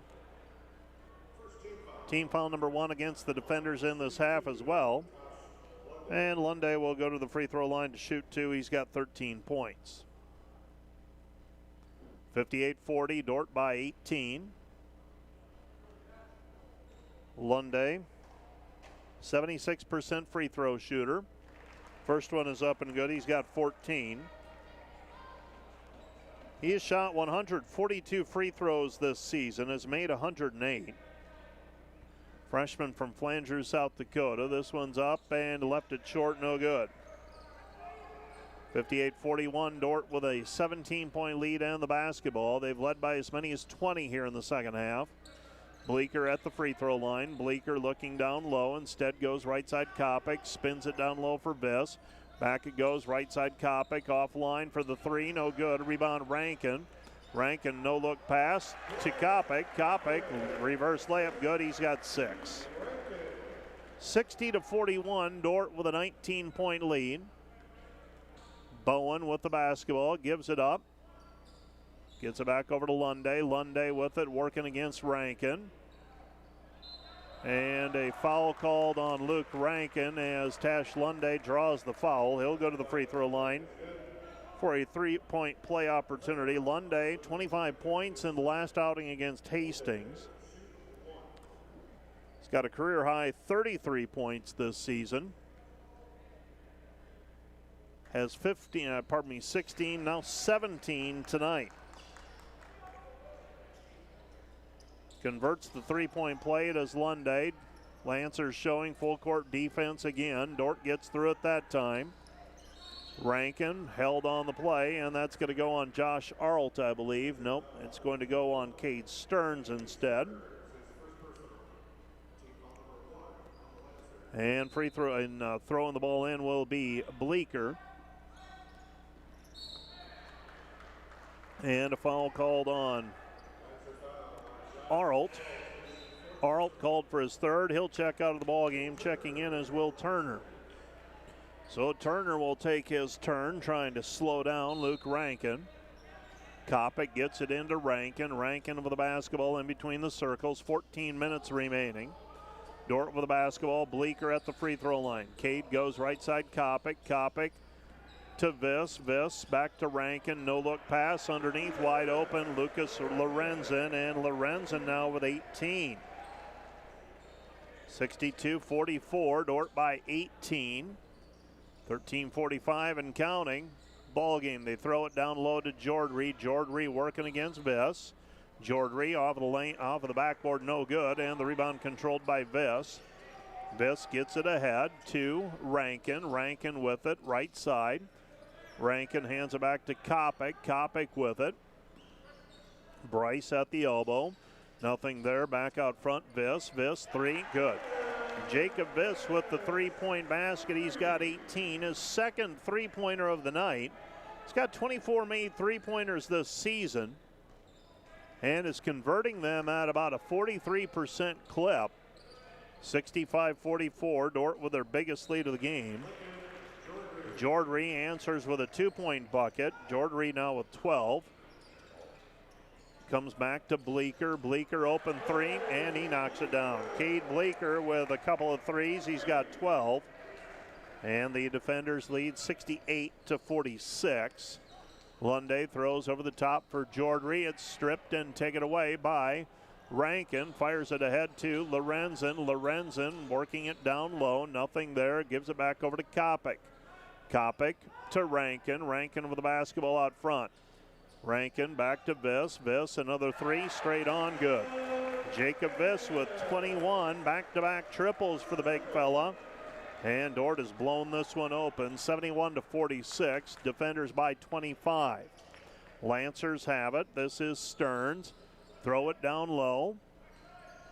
Team foul number 1 against the defenders in this half as well. And Lunday will go to the free throw line to shoot 2. He's got 13 points. 58-40, Dordt by 18. Lunday, 76% free throw shooter. First one is up and good. He's got 14. He has shot 142 free throws this season, has made 108. Freshman from Flandreau, South Dakota. This one's up and left it short, no good. 58-41, Dordt with a 17-point lead and the basketball. They've led by as many as 20 here in the second half. Bleeker at the free throw line. Bleeker looking down low. Instead goes right side Kopic. Spins it down low for Viss. Back it goes right side Kopic. Offline for the 3. No good. Rebound Rankin. Rankin no look pass to Kopic. Kopic reverse layup good. He's got 6. 60-41. Dordt with a 19-point lead. Bowen with the basketball. Gives it up. Gets it back over to Lunday. Lunday with it, working against Rankin. And a foul called on Luke Rankin as Tash Lunday draws the foul. He'll go to the free throw line for a 3-point play opportunity. Lunday, 25 points in the last outing against Hastings. He's got a career high 33 points this season. Has 16, now 17 tonight. Converts the 3-point play. Does Lunday. Lancers showing full court defense again. Dordt gets through it that time. Rankin held on the play, and that's going to go on Josh Arlt, I believe. Nope, it's going to go on Cade Stearns instead. And free throw and throwing the ball in will be Bleeker. And a foul called on Arlt. Arlt called for his 3rd. He'll check out of the ball game. Checking in is Will Turner. So Turner will take his turn, trying to slow down Luke Rankin. Kopic gets it into Rankin. Rankin with the basketball in between the circles. 14 minutes remaining. Dordt with the basketball. Bleeker at the free throw line. Cade goes right side Kopic. Kopic to Viss. Viss back to Rankin. No look pass underneath. Wide open. Lucas Lorenzen. And Lorenzen now with 18. 62-44. Dordt by 18. 13:45 and counting. Ball game. They throw it down low to Jordry. Jordry working against Viss. Jordry off of the lane, off of the backboard, no good. And the rebound controlled by Viss. Viss gets it ahead to Rankin. Rankin with it, right side. Rankin hands it back to Kopic. Kopic with it. Bryce at the elbow. Nothing there. Back out front. Viss. Viss 3. Good. Jacob Viss with the 3-point basket. He's got 18. His second 3-pointer of the night. He's got 24 made 3-pointers this season and is converting them at about a 43% clip. 65-44. Dordt with their biggest lead of the game. Jordry answers with a 2-point bucket. Jordry now with 12. Comes back to Bleeker. Bleeker open 3, and he knocks it down. Cade Bleeker with a couple of threes. He's got 12. And the defenders lead 68-46. Lunday throws over the top for Jordry. It's stripped and taken away by Rankin. Fires it ahead to Lorenzen. Lorenzen working it down low. Nothing there. Gives it back over to Kopic. Kopic to Rankin. Rankin with the basketball out front. Rankin back to Viss. Viss another 3 straight on, good. Jacob Viss with 21 back-to-back triples for the big fella. And Dordt has blown this one open, 71-46. Defenders by 25. Lancers have it. This is Stearns. Throw it down low.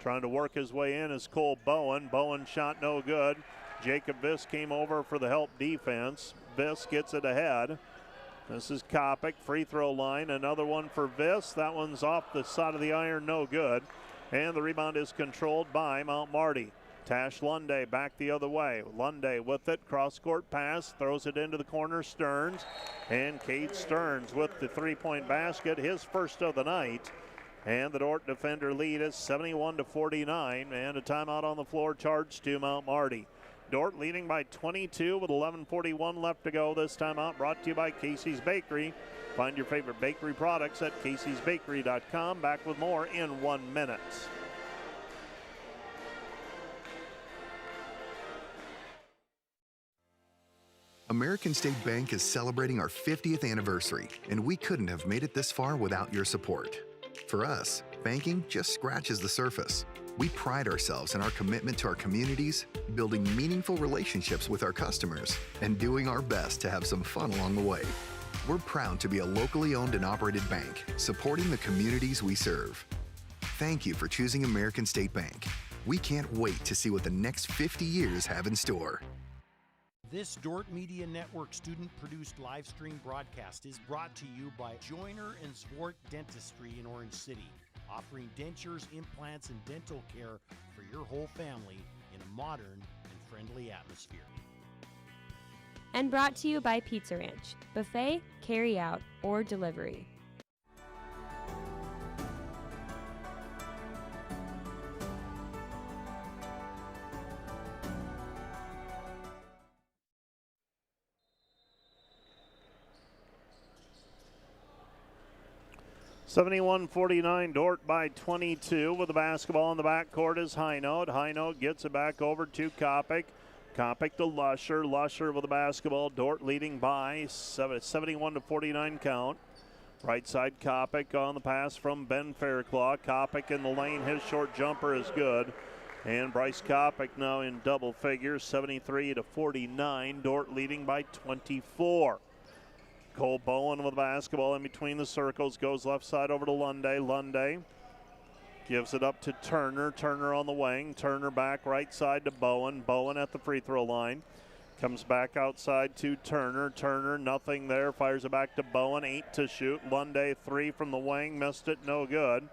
Trying to work his way in is Cole Bowen. Bowen shot no good. Jacob Viss came over for the help defense. Viss gets it ahead. This is Kopic, free throw line. Another one for Viss. That one's off the side of the iron, no good. And the rebound is controlled by Mount Marty. Tash Lunday back the other way. Lunday with it, cross-court pass, throws it into the corner, Stearns. And Cade Stearns with the three-point basket, his first of the night. And the Dordt defender lead is 71-49, and a timeout on the floor charged to Mount Marty. Dordt leading by 22 with 11:41 left to go. This timeout brought to you by Casey's Bakery. Find your favorite bakery products at caseysbakery.com. Back with more in 1 minute. American State Bank is celebrating our 50th anniversary, and we couldn't have made it this far without your support. For us, banking just scratches the surface. We pride ourselves in our commitment to our communities, building meaningful relationships with our customers, and doing our best to have some fun along the way. We're proud to be a locally owned and operated bank, supporting the communities we serve. Thank you for choosing American State Bank. We can't wait to see what the next 50 years have in store. This Dordt Media Network student-produced live stream broadcast is brought to you by Joyner and Zwart Dentistry in Orange City, offering dentures, implants, and dental care for your whole family in a modern and friendly atmosphere. And brought to you by Pizza Ranch, buffet, carry-out, or delivery. (71-49) Dordt by 22 with the basketball in the backcourt is Highnote. Highnote gets it back over to Kopic. Kopic to Lusher. Lusher with the basketball. Dordt leading by 71-49 count. Right side Kopic on the pass from Ben Fairclough. Kopic in the lane. His short jumper is good. And Bryce Kopic now in double figures, 73-49. Dordt leading by 24. Cole Bowen with the basketball in between the circles, goes left side over to Lunday. Lunday gives it up to Turner. Turner on the wing. Turner back right side to Bowen. Bowen at the free throw line. Comes back outside to Turner. Turner, nothing there. Fires it back to Bowen. 8 to shoot. Lunday, 3 from the wing. Missed it, no good.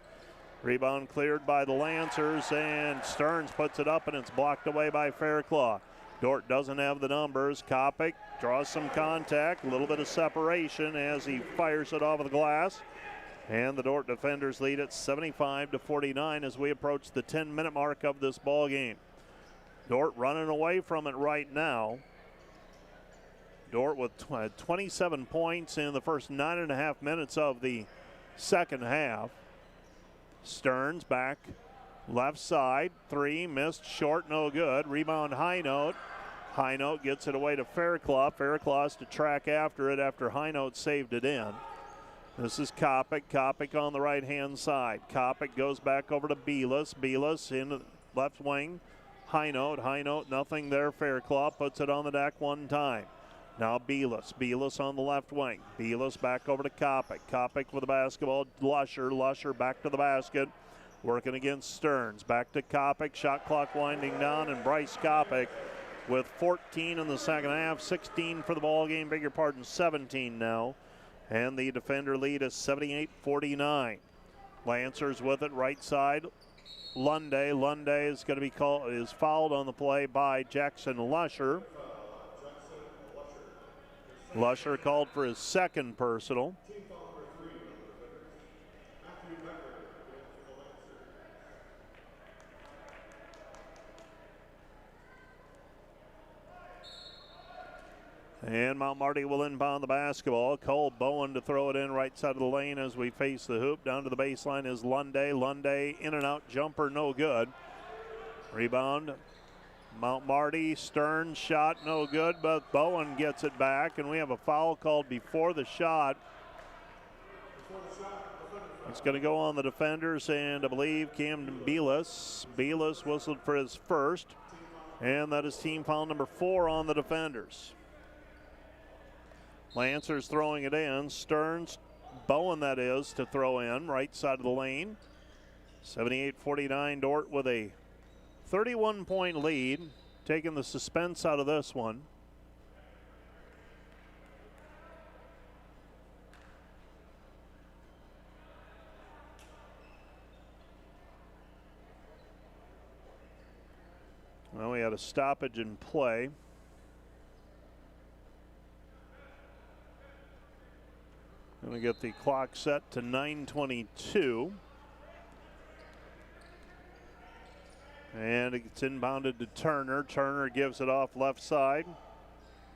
Rebound cleared by the Lancers, and Stearns puts it up, and it's blocked away by Fairclough. Dordt doesn't have the numbers. Kopic draws some contact, a little bit of separation as he fires it off of the glass. And the Dordt defenders lead at 75-49 as we approach the 10-minute mark of this ball game. Dordt running away from it right now. Dordt with 27 points in the first 9.5 minutes of the second half. Stearns back left side, 3, missed, short, no good. Rebound Highnote. Highnote gets it away to Fairclough. Fairclough has to track after it after Highnote saved it in. This is Kopic. Kopic on the right-hand side. Kopic goes back over to Belis. Belis in the left wing. Highnote. Highnote, nothing there. Fairclough puts it on the deck one time. Now Belis. Belis on the left wing. Belis back over to Kopic. Kopic with the basketball. Lusher. Lusher back to the basket. Working against Stearns. Back to Kopic. Shot clock winding down, and Bryce Kopic with 14 in the second half. 16 for the ball game. Beg your pardon, 17 now. And the defender lead is 78-49. Lancers with it right side. Lunday. Lunday is going to be is fouled on the play by Jackson Lusher. Lusher called for his second personal. And Mount Marty will inbound the basketball. Cole Bowen to throw it in right side of the lane as we face the hoop. Down to the baseline is Lunday. Lunday in and out jumper, no good. Rebound, Mount Marty. Stearns shot, no good, but Bowen gets it back, and we have a foul called before the shot. It's going to go on the defenders, and I believe Camden Belis. Belis whistled for his first, and that is team foul number 4 on the defenders. Lancers throwing it in. Stearns, Bowen that is, to throw in right side of the lane. 78-49 Dordt with a 31-point lead, taking the suspense out of this one. Well, we had a stoppage in play. Going to get the clock set to 9:22. And it's inbounded to Turner. Turner gives it off left side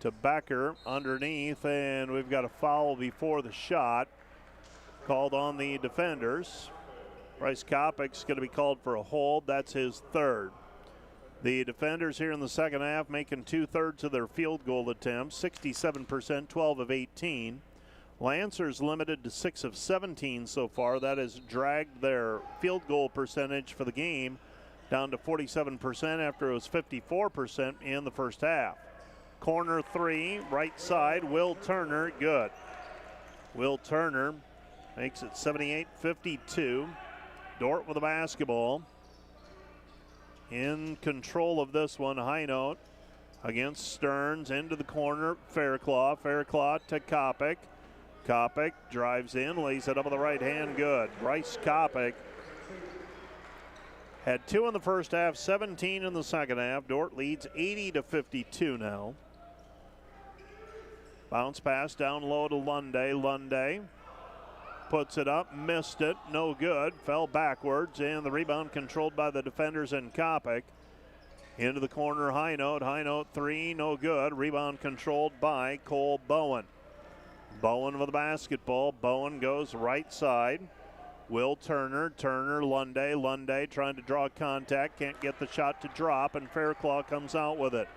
to Becker underneath, and we've got a foul before the shot called on the defenders. Bryce Kopic's going to be called for a hold. That's his third. The defenders here in the second half making 2/3 of their field goal attempts, 67%, 12 of 18. Lancers limited to 6 of 17 so far. That has dragged their field goal percentage for the game down to 47% after it was 54% in the first half. Corner three, right side, Will Turner, good. Will Turner makes it 78-52. Dordt with the basketball. In control of this one, High Note against Stearns, into the corner, Fairclough. Fairclough to Kopic. Kopic drives in, lays it up with the right hand, good. Bryce Kopic had 2 in the first half, 17 in the second half. Dordt leads 80-52 now. Bounce pass down low to Lunday. Lunday puts it up, missed it, no good, fell backwards, and the rebound controlled by the defenders and Kopic. Into the corner, High Note three, no good. Rebound controlled by Cole Bowen. Bowen with the basketball. Bowen goes right side. Will Turner, Lunday trying to draw contact, can't get the shot to drop, and Fairclough comes out with it.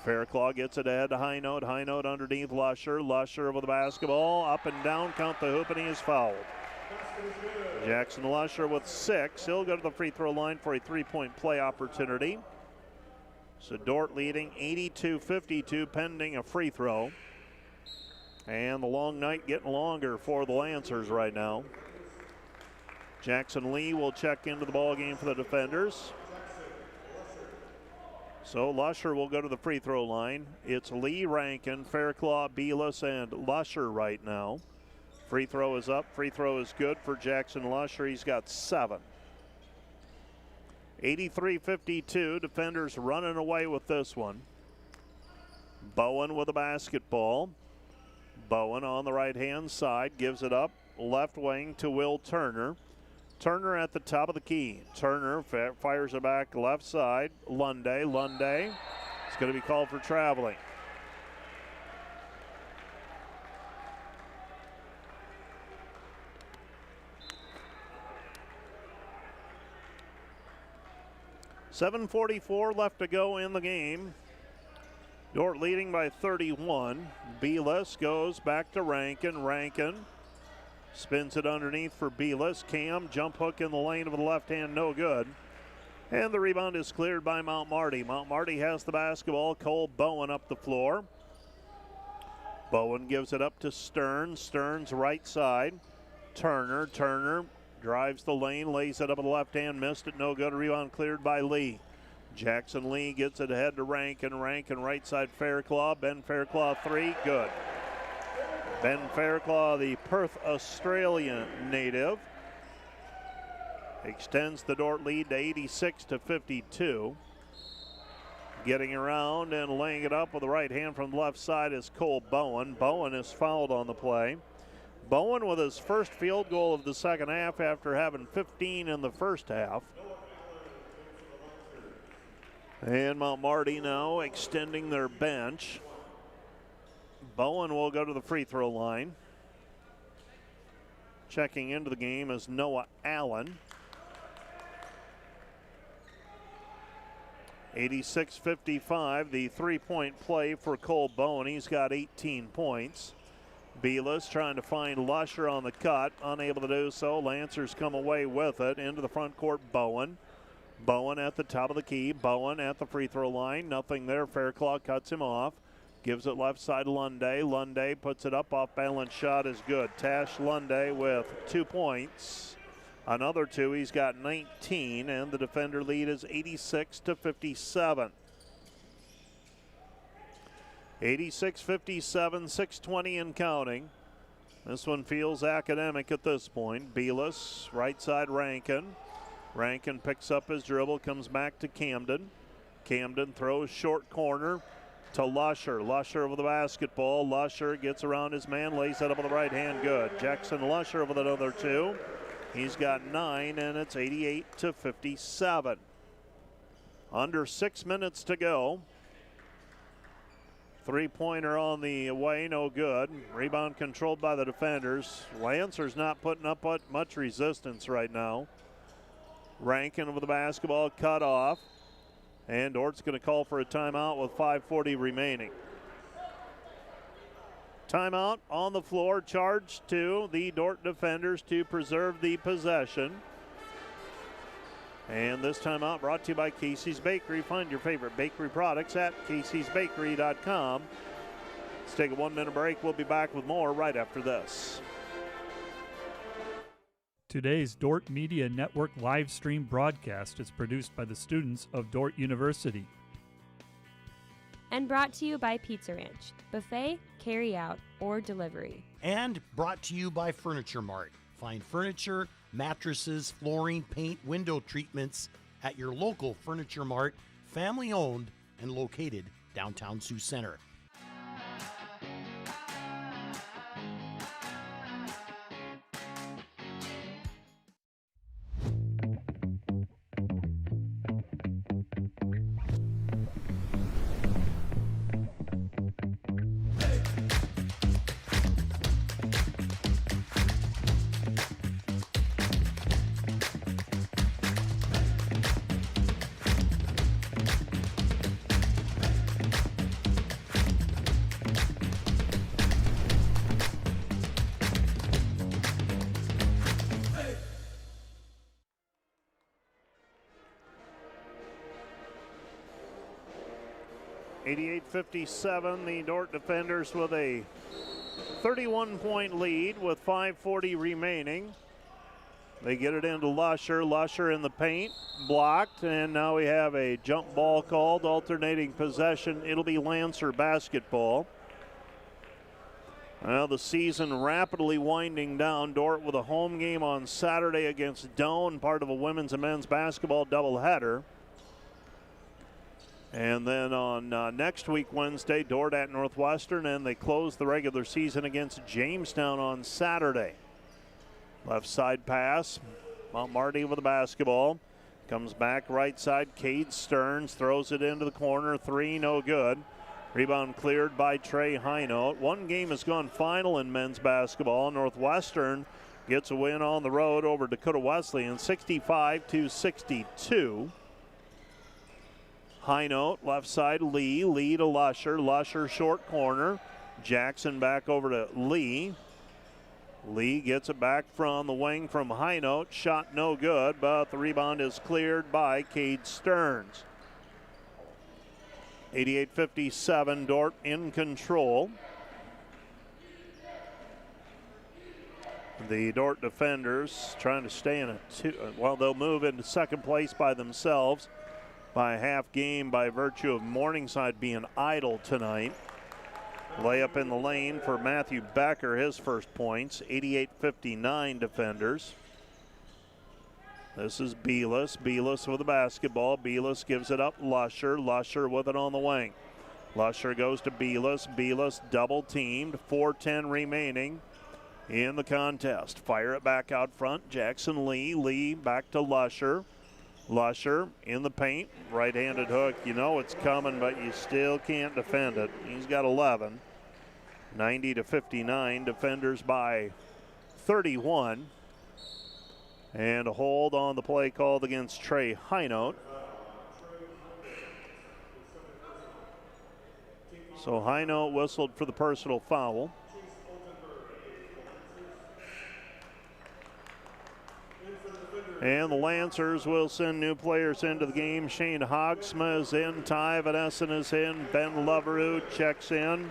Fairclough gets it ahead to High Note underneath Lusher with the basketball, up and down, count the hoop, and he is fouled. Jackson Lusher with 6. He'll go to the free throw line for a 3-point play opportunity. So Dordt leading 82-52 pending a free throw. And the long night getting longer for the Lancers right now. Jackson Lee will check into the ball game for the defenders. So Lusher will go to the free throw line. It's Lee, Rankin, Fairclough, Belis, and Lusher right now. Free throw is up. Free throw is good for Jackson Lusher. He's got 7. 83-52. Defenders running away with this one. Bowen with the basketball. Bowen on the right-hand side gives it up. Left wing to Will Turner. Turner at the top of the key. Turner fires it back left side. Lunday. It's going to be called for traveling. .7:44 left to go in the game. Dordt leading by 31. Belis goes back to Rankin. Rankin spins it underneath for Belis. Cam, jump hook in the lane of the left hand, no good. And the rebound is cleared by Mount Marty. Mount Marty has the basketball. Cole Bowen up the floor. Bowen gives it up to Stearns. Stearns right side. Turner drives the lane, lays it up with the left hand, missed it, no good. Rebound cleared by Lee. Jackson Lee gets it ahead to Rankin. Rankin right side, Fairclough. Ben Fairclough three, good. Ben Fairclough, the Perth, Australia native, extends the Dordt lead to 86-52. Getting around and laying it up with the right hand from the left side is Cole Bowen. Bowen is fouled on the play. Bowen with his first field goal of the second half after having 15 in the first half. And Mount Marty now extending their bench. Bowen will go to the free throw line. Checking into the game is Noah Allen. 86-55, the three-point play for Cole Bowen. He's got 18 points. Belis trying to find Lusher on the cut, unable to do so. Lancers come away with it. Into the front court, Bowen. Bowen at the top of the key. Bowen at the free throw line. Nothing there. Fairclough cuts him off. Gives it left side to Lunday. Lunday puts it up. Off balance shot is good. Tash Lunday with 2 points. Another 2. He's got 19, and the defender lead is 86-57. 86-57, 6:20 and counting. This one feels academic at this point. Belis, right side Rankin. Rankin picks up his dribble, comes back to Camden. Camden throws short corner to Lusher. Lusher over the basketball. Lusher gets around his man, lays it up with the right hand. Good. Jackson Lusher with another 2. He's got 9, and it's 88-57. Under 6 minutes to go. Three-pointer on the way, no good. Rebound controlled by the defenders. Lancers not putting up much resistance right now. Rankin with the basketball, cut off. And Dordt's going to call for a timeout with 5:40 remaining. Timeout on the floor, charged to the Dordt defenders to preserve the possession. And this timeout brought to you by Casey's Bakery. Find your favorite bakery products at caseysbakery.com. Let's take a 1-minute break. We'll be back with more right after this. Today's Dordt Media Network live stream broadcast is produced by the students of Dordt University. And brought to you by Pizza Ranch, buffet, carry out, or delivery. And brought to you by Furniture Mart. Find furniture, mattresses, flooring, paint, window treatments at your local Furniture Mart, family owned and located downtown Sioux Center. .57, the Dordt defenders with a 31-point lead with 5:40 remaining. They get it into Lusher. Lusher in the paint, blocked, and now we have a jump ball called, alternating possession. It'll be Lancer basketball. Well, the season rapidly winding down. Dordt with a home game on Saturday against Doane, part of a women's and men's basketball doubleheader. And then on next week, Wednesday, Dordt at Northwestern, and they close the regular season against Jamestown on Saturday. Left side pass, Mount Marty with the basketball. Comes back right side, Cade Stearns throws it into the corner, 3, no good. Rebound cleared by Trey Hinote. One game has gone final in men's basketball. Northwestern gets a win on the road over Dakota Wesleyan, 65-62. Hinote, left side, Lee. Lee to Lusher. Lusher, short corner. Jackson back over to Lee. Lee gets it back from the wing from Hinote. Shot no good, but the rebound is cleared by Cade Stearns. 88-57, Dordt in control. The Dordt defenders trying to stay in they'll move into second place by themselves by a half game by virtue of Morningside being idle tonight. Layup in the lane for Matthew Becker, his first points. 88-59 defenders. This is Belis. Belis with the basketball. Belis gives it up. Lusher. Lusher with it on the wing. Lusher goes to Belis. Belis double teamed. 4:10 remaining in the contest. Fire it back out front. Jackson Lee. Lee back to Lusher. Lusher in the paint. Right-handed hook. You know it's coming, but you still can't defend it. He's got 11. 90-59. Defenders by 31. And a hold on the play called against Trey Hinote. So Hinote whistled for the personal foul. And the Lancers will send new players into the game. Shane Hogsma is in. Ty Van Essen is in. Ben Loverud checks in.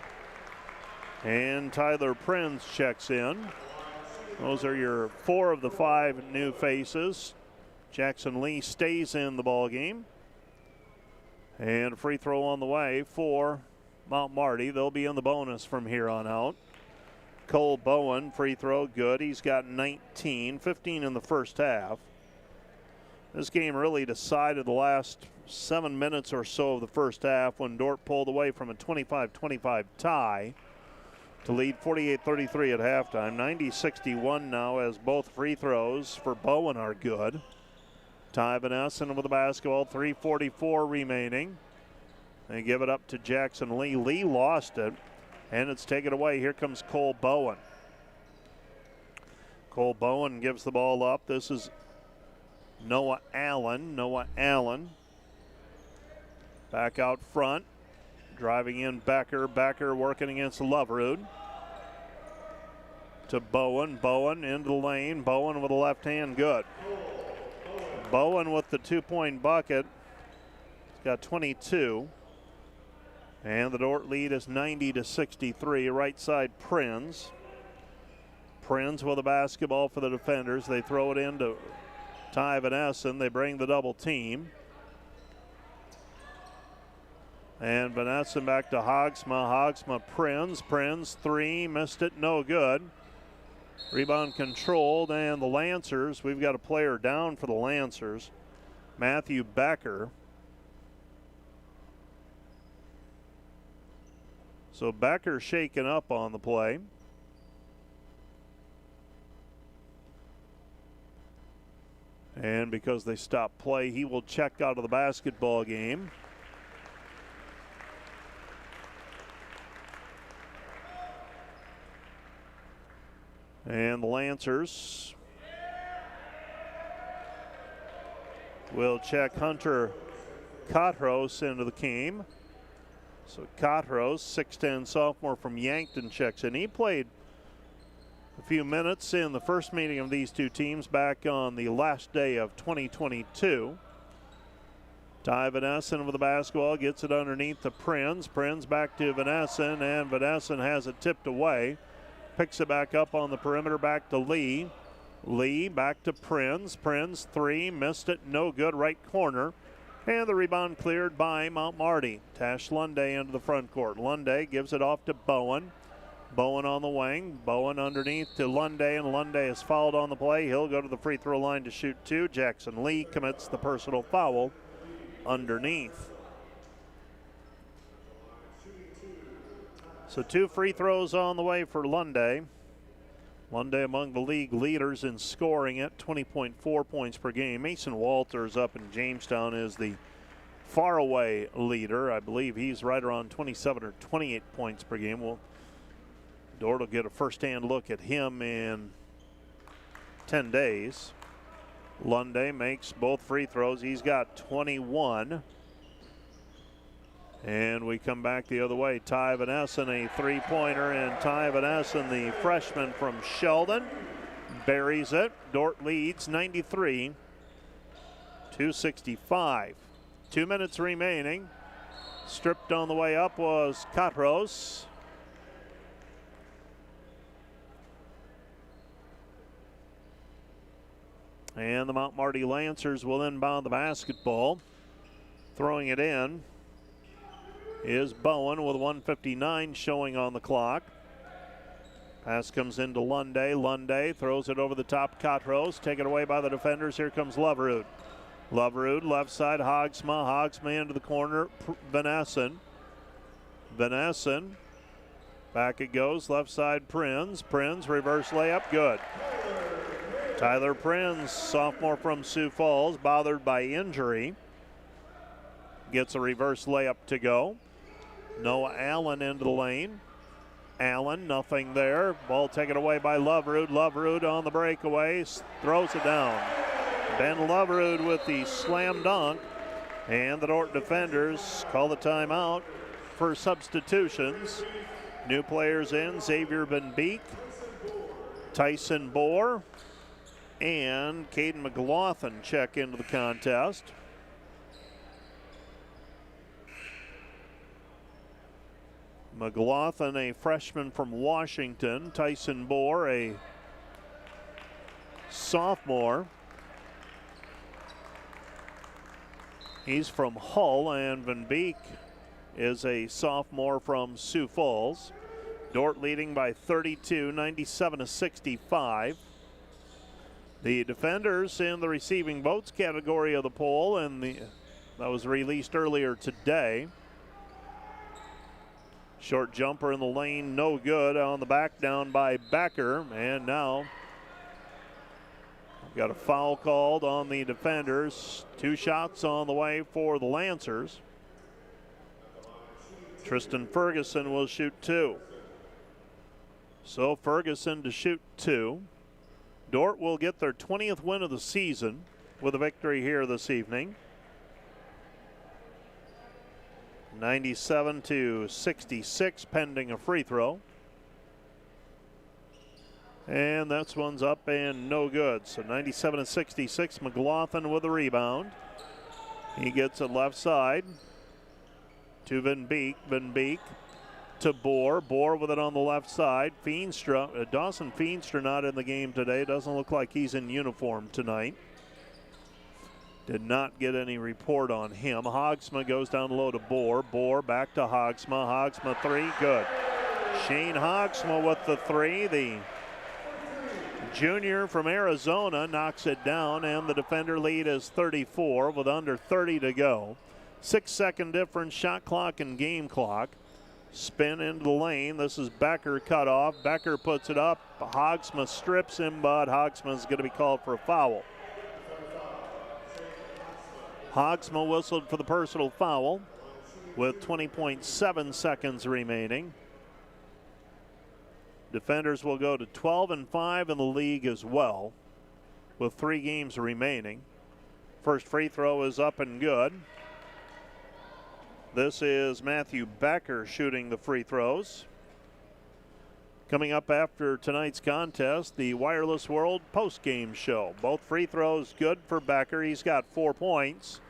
And Tyler Prinz checks in. Those are your 4 of the 5 new faces. Jackson Lee stays in the ball game. And a free throw on the way for Mount Marty. They'll be in the bonus from here on out. Cole Bowen, free throw, good. He's got 19, 15 in the first half. This game really decided the last 7 minutes or so of the first half when Dordt pulled away from a 25-25 tie to lead 48-33 at halftime. 90-61 now as both free throws for Bowen are good. Ty Van Essen with the basketball, 3:44 remaining. They give it up to Jackson Lee. Lee lost it, and it's taken away. Here comes Cole Bowen. Cole Bowen gives the ball up. This is Noah Allen. Noah Allen back out front. Driving in Becker. Becker working against Loverud. To Bowen. Bowen into the lane. Bowen with a left hand. Good. Bowen with the 2-point bucket. He's got 22. And the Dordt lead is 90-63. Right side, Prinz. Prinz with the basketball for the defenders. They throw it into Ty Van Essen. They bring the double team. And Van Essen back to Hogsma. Hogsma, Prinz. Prinz, three. Missed it. No good. Rebound controlled, and the Lancers, we've got a player down for the Lancers, Matthew Becker. So Becker shaken up on the play. And because they stopped play, he will check out of the basketball game. And the Lancers will check Hunter Kotros into the game. So Kotros, 6'10 sophomore from Yankton, checks in. He played a few minutes in the first meeting of these two teams back on the last day of 2022. Ty Van Essen with the basketball, gets it underneath the Prinz. Prinz back to Van Essen, and Van Essen has it tipped away. Picks it back up on the perimeter, back to Lee. Lee back to Prinz. Prinz, three, missed it, no good, right corner. And the rebound cleared by Mount Marty. Tash Lunday into the front court. Lunday gives it off to Bowen. Bowen on the wing. Bowen underneath to Lunday, and Lunday is fouled on the play. He'll go to the free throw line to shoot two. Jackson Lee commits the personal foul underneath. So 2 free throws on the way for Lunday. Lunday among the league leaders in scoring at 20.4 points per game. Mason Walters up in Jamestown is the faraway leader. I believe he's right around 27 or 28 points per game. Well, Dordt will get a first-hand look at him in 10 days. Lunday makes both free throws. He's got 21. And we come back the other way. Ty Van Essen, a three-pointer, and Ty Van Essen, the freshman from Sheldon, buries it. Dordt leads 93-65. 2 minutes remaining. Stripped on the way up was Kotros. And the Mount Marty Lancers will inbound the basketball. Throwing it in is Bowen with 1:59 showing on the clock. Pass comes into Lunday. Lunday throws it over the top. Kotros taken away by the defenders. Here comes Loverud. Loverud left side. Hogsma. Hogsma into the corner. Van Essen. Van Essen. Back it goes. Left side Prinz. Prinz reverse layup. Good. Tyler Prinz, sophomore from Sioux Falls, bothered by injury, gets a reverse layup to go. Noah Allen into the lane. Allen, nothing there. Ball taken away by Loverud. Loverud on the breakaway, throws it down. Ben Loverud with the slam dunk. And the Dordt defenders call the timeout for substitutions. New players in, Xavier Van Beek, Tyson Bohr, and Caden McLaughlin check into the contest. McLaughlin, a freshman from Washington. Tyson Bohr, a sophomore. He's from Hull, and Van Beek is a sophomore from Sioux Falls. Dordt leading by 32, 97-65. The defenders in the receiving votes category of the poll, and that was released earlier today. Short jumper in the lane, no good. On the back down by Becker, and now got a foul called on the defenders. 2 shots on the way for the Lancers. Tristan Ferguson will shoot 2. So Ferguson to shoot 2. Dordt will get their 20th win of the season with a victory here this evening. 97-66 pending a free throw. And that one's up and no good. So 97-66, McLaughlin with the rebound. He gets it left side to Van Beek. Van Beek to Bohr. Bohr with it on the left side. Feenstra, Dawson Feenstra not in the game today. Doesn't look like he's in uniform tonight. Did not get any report on him. Hogsma goes down low to Bohr. Bohr back to Hogsma. Hogsma 3, good. Shane Hogsma with the 3. The junior from Arizona knocks it down, and the defender lead is 34 with under 30 to go. 6-second difference, shot clock and game clock. Spin into the lane. This is Becker cut off. Becker puts it up. Hogsma strips him, but Hogsma's going to be called for a foul. Hogsma whistled for the personal foul with 20.7 seconds remaining. Defenders will go to 12-5 in the league as well with 3 games remaining. First free throw is up and good. This is Matthew Becker shooting the free throws. Coming up after tonight's contest, the Wireless World post-game show. Both free throws good for Becker. He's got 4 points.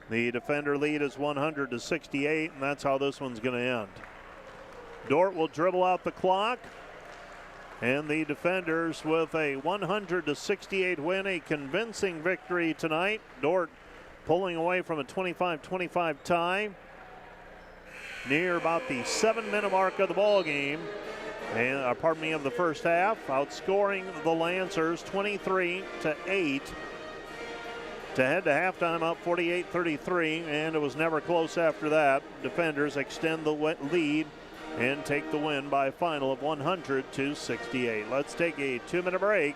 The defender lead is 100-68, and that's how this one's going to end. Dordt will dribble out the clock, and the defenders with a 100-68 win, a convincing victory tonight. Dordt pulling away from a 25-25 tie near about the 7-minute mark of the ball game. And of the first half, outscoring the Lancers 23-8 to head to halftime up 48-33, and it was never close after that. Defenders extend the lead and take the win by a final of 100-68. Let's take a 2-minute break,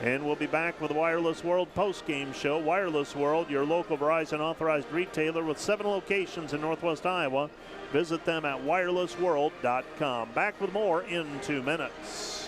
and we'll be back with the Wireless World post-game show. Wireless World, your local Verizon authorized retailer with 7 locations in Northwest Iowa. Visit them at wirelessworld.com. Back with more in 2 minutes.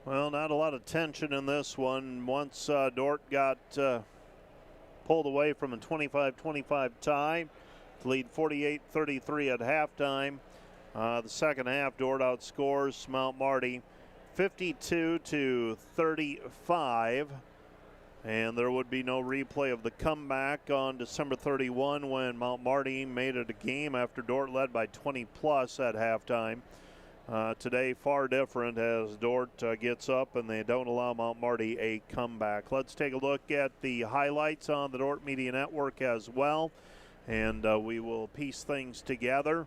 Well, not a lot of tension in this one. Once Dordt got pulled away from a 25-25 tie to lead 48-33 at halftime. The second half, Dordt outscores Mount Marty 52-35. And there would be no replay of the comeback on December 31 when Mount Marty made it a game after Dordt led by 20+ at halftime. Today, far different as Dordt gets up and they don't allow Mount Marty a comeback. Let's take a look at the highlights on the Dordt Media Network as well. And we will piece things together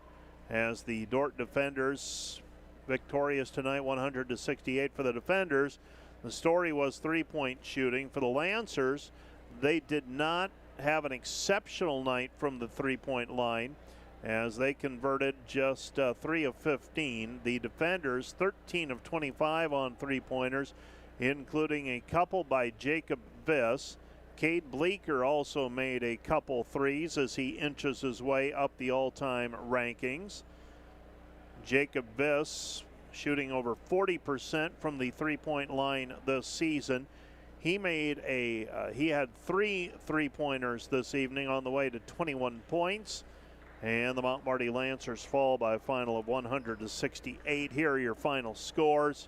as the Dordt defenders victorious tonight, 100-68 for the defenders. The story was three-point shooting. For the Lancers, they did not have an exceptional night from the three-point line as they converted just 3 of 15. The defenders, 13 of 25 on three-pointers, including a couple by Jacob Viss. Cade Bleeker also made a couple threes as he inches his way up the all-time rankings. Jacob Viss shooting over 40% from the three-point line this season. He made he had 3 three-pointers this evening on the way to 21 points. And the Mount Marty Lancers fall by a final of 100-68. Here are your final scores.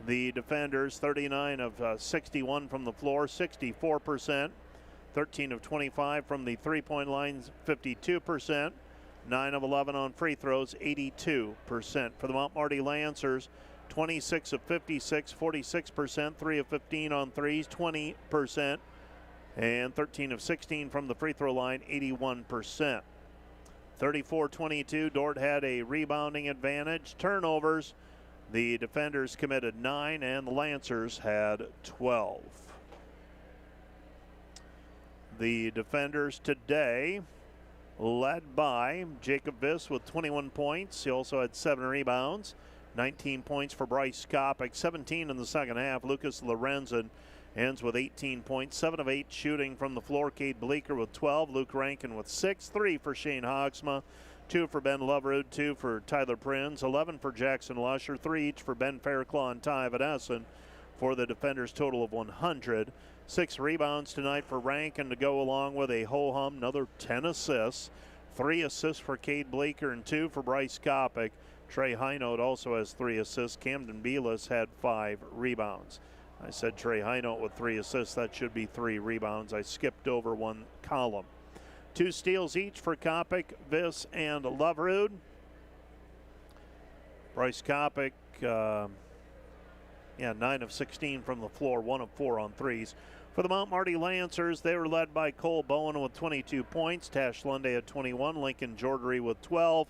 The defenders, 39 of 61 from the floor, 64%. 13 of 25 from the three-point lines, 52%. 9 of 11 on free throws, 82%. For the Mount Marty Lancers, 26 of 56, 46%. 3 of 15 on threes, 20%. And 13 of 16 from the free throw line, 81%. 34-22, Dordt had a rebounding advantage. Turnovers, the defenders committed 9 and the Lancers had 12. The defenders today led by Jacob Viss with 21 points. He also had 7 rebounds. 19 points for Bryce Kopic, 17 in the second half. Lucas Lorenzen ends with 18 points, 7 of 8 shooting from the floor. Cade Bleeker with 12, Luke Rankin with 6, 3 for Shane Hogsma, 2 for Ben Loverud, 2 for Tyler Prinz, 11 for Jackson Lusher, 3 each for Ben Fairclaw and Ty Vanessen for the defenders' total of 100. 6 rebounds tonight for Rankin to go along with a ho-hum, another 10 assists. 3 assists for Cade Bleeker and 2 for Bryce Kopic. Trey Hinote also has 3 assists. Camden Belis had 5 rebounds. I said Trey Hinote with 3 assists. That should be 3 rebounds. I skipped over one column. 2 steals each for Kopic, Viss, and Loverud. Bryce Kopic, 9 of 16 from the floor, 1 of 4 on threes. For the Mount Marty Lancers, they were led by Cole Bowen with 22 points, Tash Lunde at 21, Lincoln Jordery with 12.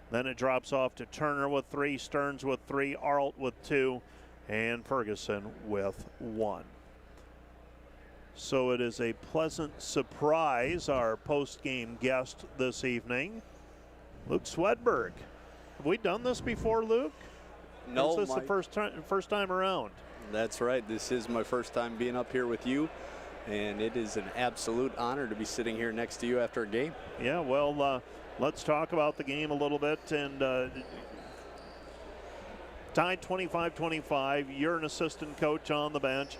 Then it drops off to Turner with 3, Stearns with 3, Arlt with 2, and Ferguson with 1. So it is a pleasant surprise, our post-game guest this evening, Luke Swedberg. Have we done this before, Luke? No. Or is this the first time around? That's right. This is my first time being up here with you, and it is an absolute honor to be sitting here next to you after a game. Yeah, well, let's talk about the game a little bit. And tied 25-25. You're an assistant coach on the bench.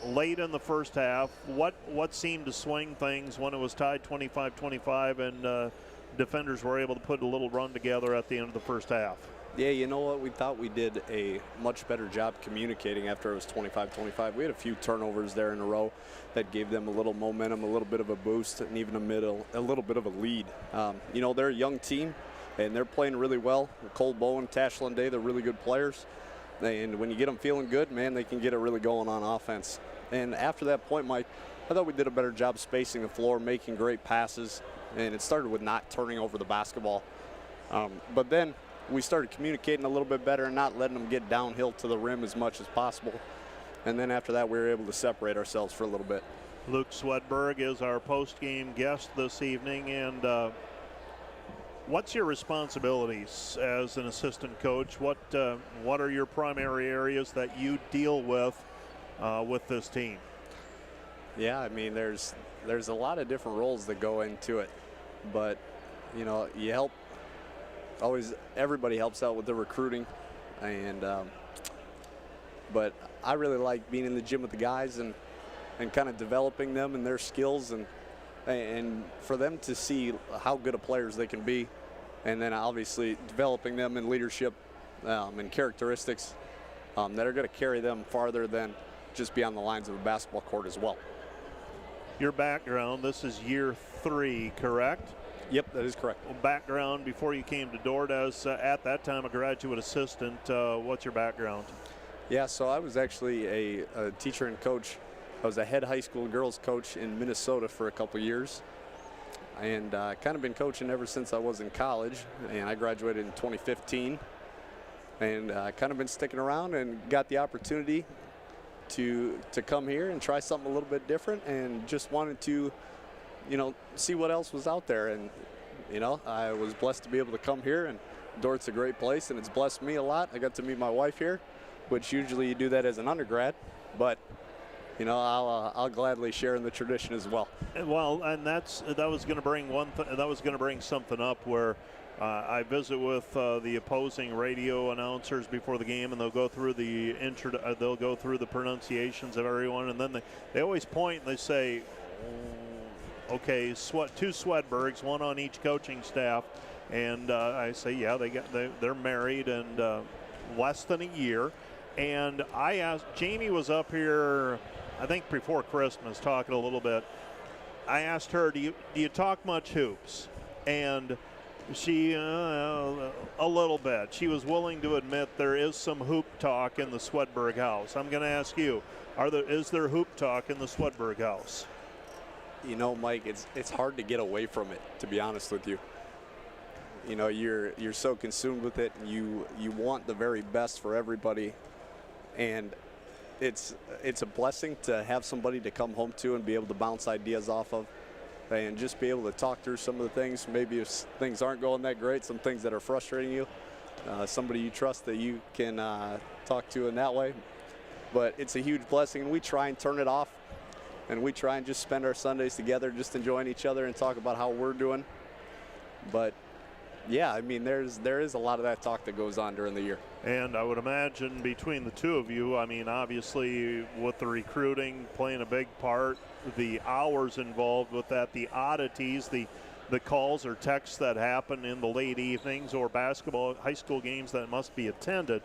Late in the first half, what seemed to swing things when it was tied 25-25 and defenders were able to put a little run together at the end of the first half? Yeah, you know what? We thought we did a much better job communicating after it was 25-25. We had a few turnovers there in a row that gave them a little momentum, a little bit of a boost, and even a little bit of a lead. They're a young team, and they're playing really well. Cole Bowen, Tash Lunde, they're really good players. And when you get them feeling good, man, they can get it really going on offense. And after that point, Mike, I thought we did a better job spacing the floor, making great passes, and it started with not turning over the basketball. But then we started communicating a little bit better and not letting them get downhill to the rim as much as possible. And then after that, we were able to separate ourselves for a little bit. Luke Swedberg is our post-game guest this evening. And what's your responsibilities as an assistant coach? What are your primary areas that you deal with this team? Yeah, I mean, there's a lot of different roles that go into it. But, you help. Everybody helps out with the recruiting, and but I really like being in the gym with the guys and kind of developing them and their skills and for them to see how good of players they can be, and then obviously developing them in leadership and characteristics that are going to carry them farther than just beyond the lines of a basketball court as well. Your background, this is year 3, correct? Yep, that is correct. Background before you came to Dordt as at that time a graduate assistant. What's your background? Yeah, so I was actually a teacher and coach. I was a head high school girls coach in Minnesota for a couple years, and kind of been coaching ever since I was in college, and I graduated in 2015, and kind of been sticking around and got the opportunity to come here and try something a little bit different, and just wanted to, you know, see what else was out there. And, you know, I was blessed to be able to come here, and Dordt's a great place, and it's blessed me a lot. I got to meet my wife here, which usually you do that as an undergrad, but you know, I'll gladly share in the tradition as well. Well, and that was going to bring something up where I visit with the opposing radio announcers before the game, and they'll go through the pronunciations of everyone, and then they always point and they say, okay, 2 Swedbergs, one on each coaching staff, and I say, yeah, they're married and less than a year. And I asked, Jamie was up here, I think before Christmas, talking a little bit. I asked her, do you talk much hoops? And she, a little bit. She was willing to admit there is some hoop talk in the Swedberg house. I'm going to ask you, is there hoop talk in the Swedberg house? You know, Mike, it's hard to get away from it, to be honest with you. You know, you're so consumed with it, and you want the very best for everybody. And it's a blessing to have somebody to come home to and be able to bounce ideas off of, and just be able to talk through some of the things. Maybe if things aren't going that great, some things that are frustrating you, somebody you trust that you can talk to in that way. But it's a huge blessing, and we try and turn it off, and we try and just spend our Sundays together just enjoying each other and talk about how we're doing. But yeah, I mean, there is a lot of that talk that goes on during the year. And I would imagine between the two of you, I mean, obviously with the recruiting playing a big part, the hours involved with that, the oddities, the calls or texts that happen in the late evenings or basketball, high school games that must be attended,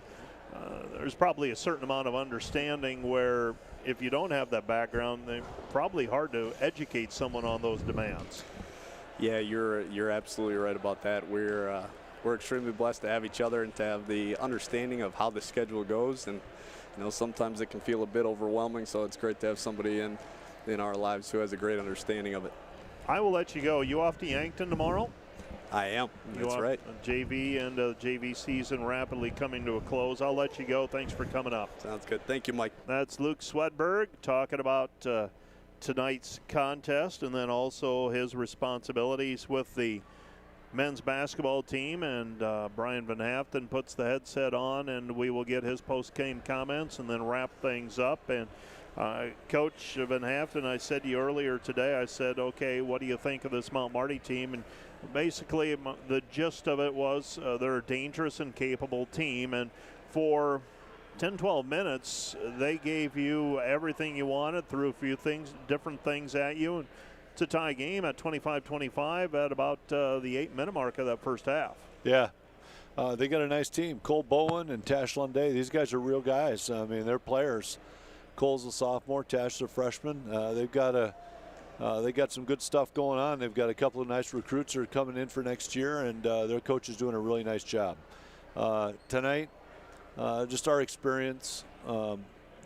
there's probably a certain amount of understanding where if you don't have that background, it's probably hard to educate someone on those demands. Yeah, you're absolutely right about that. We're extremely blessed to have each other and to have the understanding of how the schedule goes, and you know, sometimes it can feel a bit overwhelming, so it's great to have somebody in our lives who has a great understanding of it. I will let you go. You off to Yankton tomorrow? I am. That's right. JV and JV season rapidly coming to a close. I'll let you go. Thanks for coming up. Sounds good. Thank you, Mike. That's Luke Swedberg talking about tonight's contest, and then also his responsibilities with the men's basketball team. And Brian Van Haften puts the headset on, and we will get his post-game comments and then wrap things up. And Coach Van Haften, I said to you earlier today, I said, okay, what do you think of this Mount Marty team? And basically the gist of it was they're a dangerous and capable team, and for 10-12 minutes they gave you everything you wanted, threw a few different things at you, and it's a tie game at 25-25 at about the 8-minute mark of that first half. Yeah, they got a nice team. Cole Bowen and Tash Lunday, these guys are real guys. I mean, they're players. Cole's a sophomore, Tash a freshman. They got some good stuff going on. They've got a couple of nice recruits that are coming in for next year, and their coach is doing a really nice job. Tonight, just our experience. You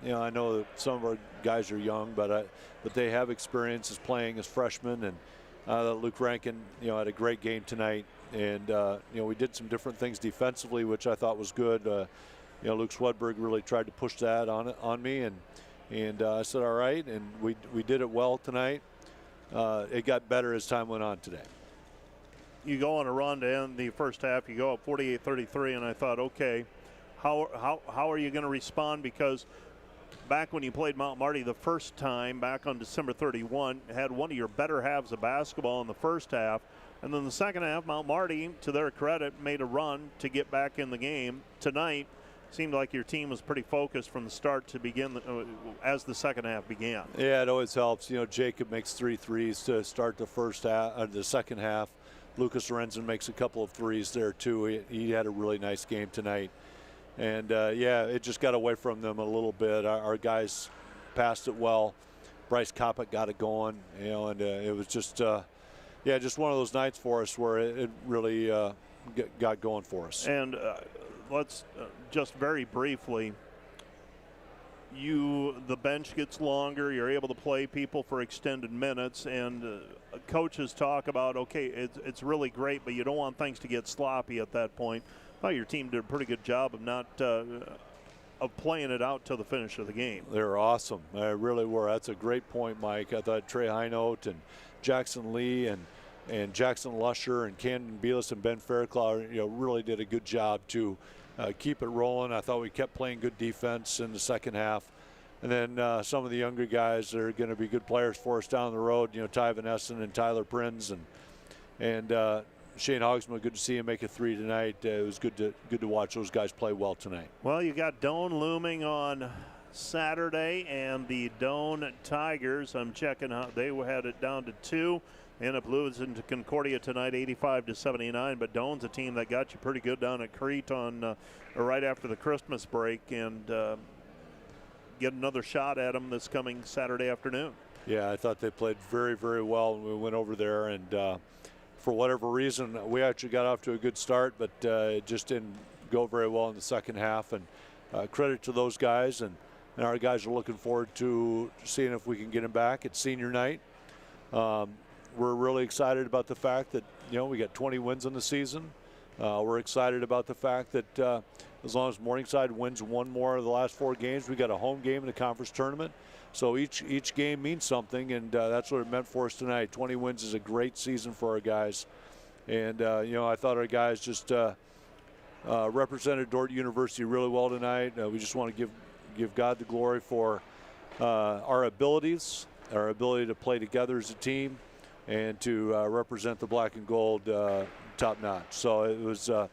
know, I know that some of our guys are young, but they have experience as playing as freshmen. And Luke Rankin, you know, had a great game tonight. And you know, we did some different things defensively, which I thought was good. You know, Luke Swedberg really tried to push that on me, and I said, all right, and we did it well tonight. It got better as time went on today. You go on a run to end the first half. You go up 48-33, and I thought, okay, how are you going to respond? Because back when you played Mount Marty the first time, back on December 31, had one of your better halves of basketball in the first half. And then the second half, Mount Marty, to their credit, made a run to get back in the game. Tonight, seemed like your team was pretty focused from the start to begin as the second half began. Yeah, it always helps. You know, Jacob makes 3 threes to start the second half. Lucas Lorenzen makes a couple of threes there too. He had a really nice game tonight. And yeah, it just got away from them a little bit. Our guys passed it well. Bryce Kopic got it going, you know, and it was just, yeah, just one of those nights for us where it really got going for us. And let's just very briefly, the bench gets longer, you're able to play people for extended minutes, and coaches talk about, okay, it's really great, but you don't want things to get sloppy at that point. Well, your team did a pretty good job of not of playing it out till the finish of the game. They were awesome. They really were. That's a great point, Mike. I thought Trey Highnote and Jackson Lee and Jackson Lusher and Camden Belis and Ben Fairclough, you know, really did a good job to keep it rolling. I thought we kept playing good defense in the second half. And then some of the younger guys that are going to be good players for us down the road, you know, Ty Van Essen and Tyler Prins and Shane Hogsma, good to see him make a 3 tonight. It was good to watch those guys play well tonight. Well, you got Doane looming on Saturday, and the Doane Tigers, I'm checking out, they had it down to 2. They end up losing to Concordia tonight, 85-79. But Doane's a team that got you pretty good down at Crete on right after the Christmas break, and get another shot at them this coming Saturday afternoon. Yeah, I thought they played very, very well when we went over there, and for whatever reason, we actually got off to a good start, but it just didn't go very well in the second half. And credit to those guys, and our guys are looking forward to seeing if we can get them back. It's senior night. We're really excited about the fact that, you know, we got 20 wins in the season. We're excited about the fact that as long as Morningside wins one more of the last 4 games, we got a home game in the conference tournament. So each game means something, and that's what it meant for us tonight. 20 wins is a great season for our guys. And, you know, I thought our guys just represented Dordt University really well tonight. We just want to give God the glory for our abilities, our ability to play together as a team, and to represent the black and gold top notch. So it was a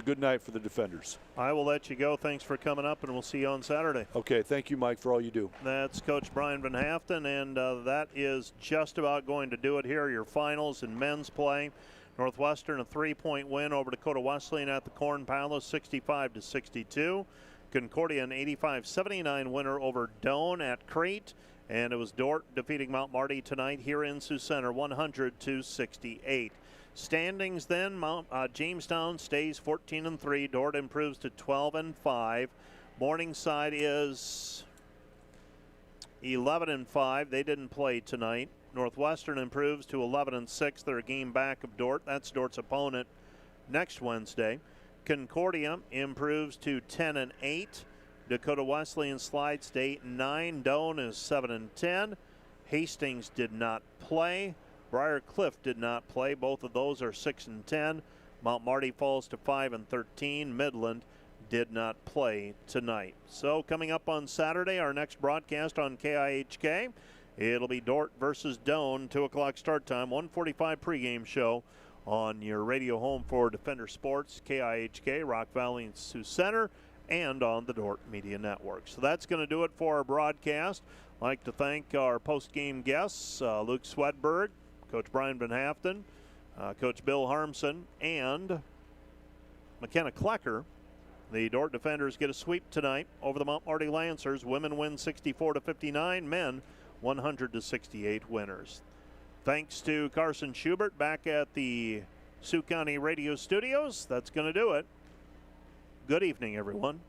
good night for the defenders. I will let you go. Thanks for coming up, and we'll see you on Saturday. Okay, thank you, Mike, for all you do. That's Coach Brian Van Haften, and that is just about going to do it here. Your finals in men's play. Northwestern a 3-point win over Dakota Wesleyan at the Corn Palace, 65-62. Concordia an 85-79 winner over Doane at Crete. And it was Dordt defeating Mount Marty tonight here in Sioux Center, 100-68. Standings then, Jamestown stays 14-3. Dordt improves to 12-5. Morningside is 11-5. They didn't play tonight. Northwestern improves to 11-6. They're a game back of Dordt. That's Dordt's opponent next Wednesday. Concordia improves to 10-8. Dakota Wesleyan slides to 8-9. Doane is 7-10. Hastings did not play. Briar Cliff did not play. Both of those are 6-10. Mount Marty falls to 5-13. Midland did not play tonight. So coming up on Saturday, our next broadcast on KIHK, it'll be Dordt versus Doane, 2 o'clock start time, 1:45 pregame show on your radio home for Defender Sports, KIHK, Rock Valley and Sioux Center, and on the Dordt Media Network. So that's going to do it for our broadcast. I'd like to thank our post-game guests, Luke Swedberg, Coach Brian Van Haften, Coach Bill Harmson, and McKenna Klecker. The Dordt Defenders get a sweep tonight over the Mount Marty Lancers. Women win 64-59, men 100-68 winners. Thanks to Carson Schubert back at the Sioux County Radio Studios. That's going to do it. Good evening, everyone.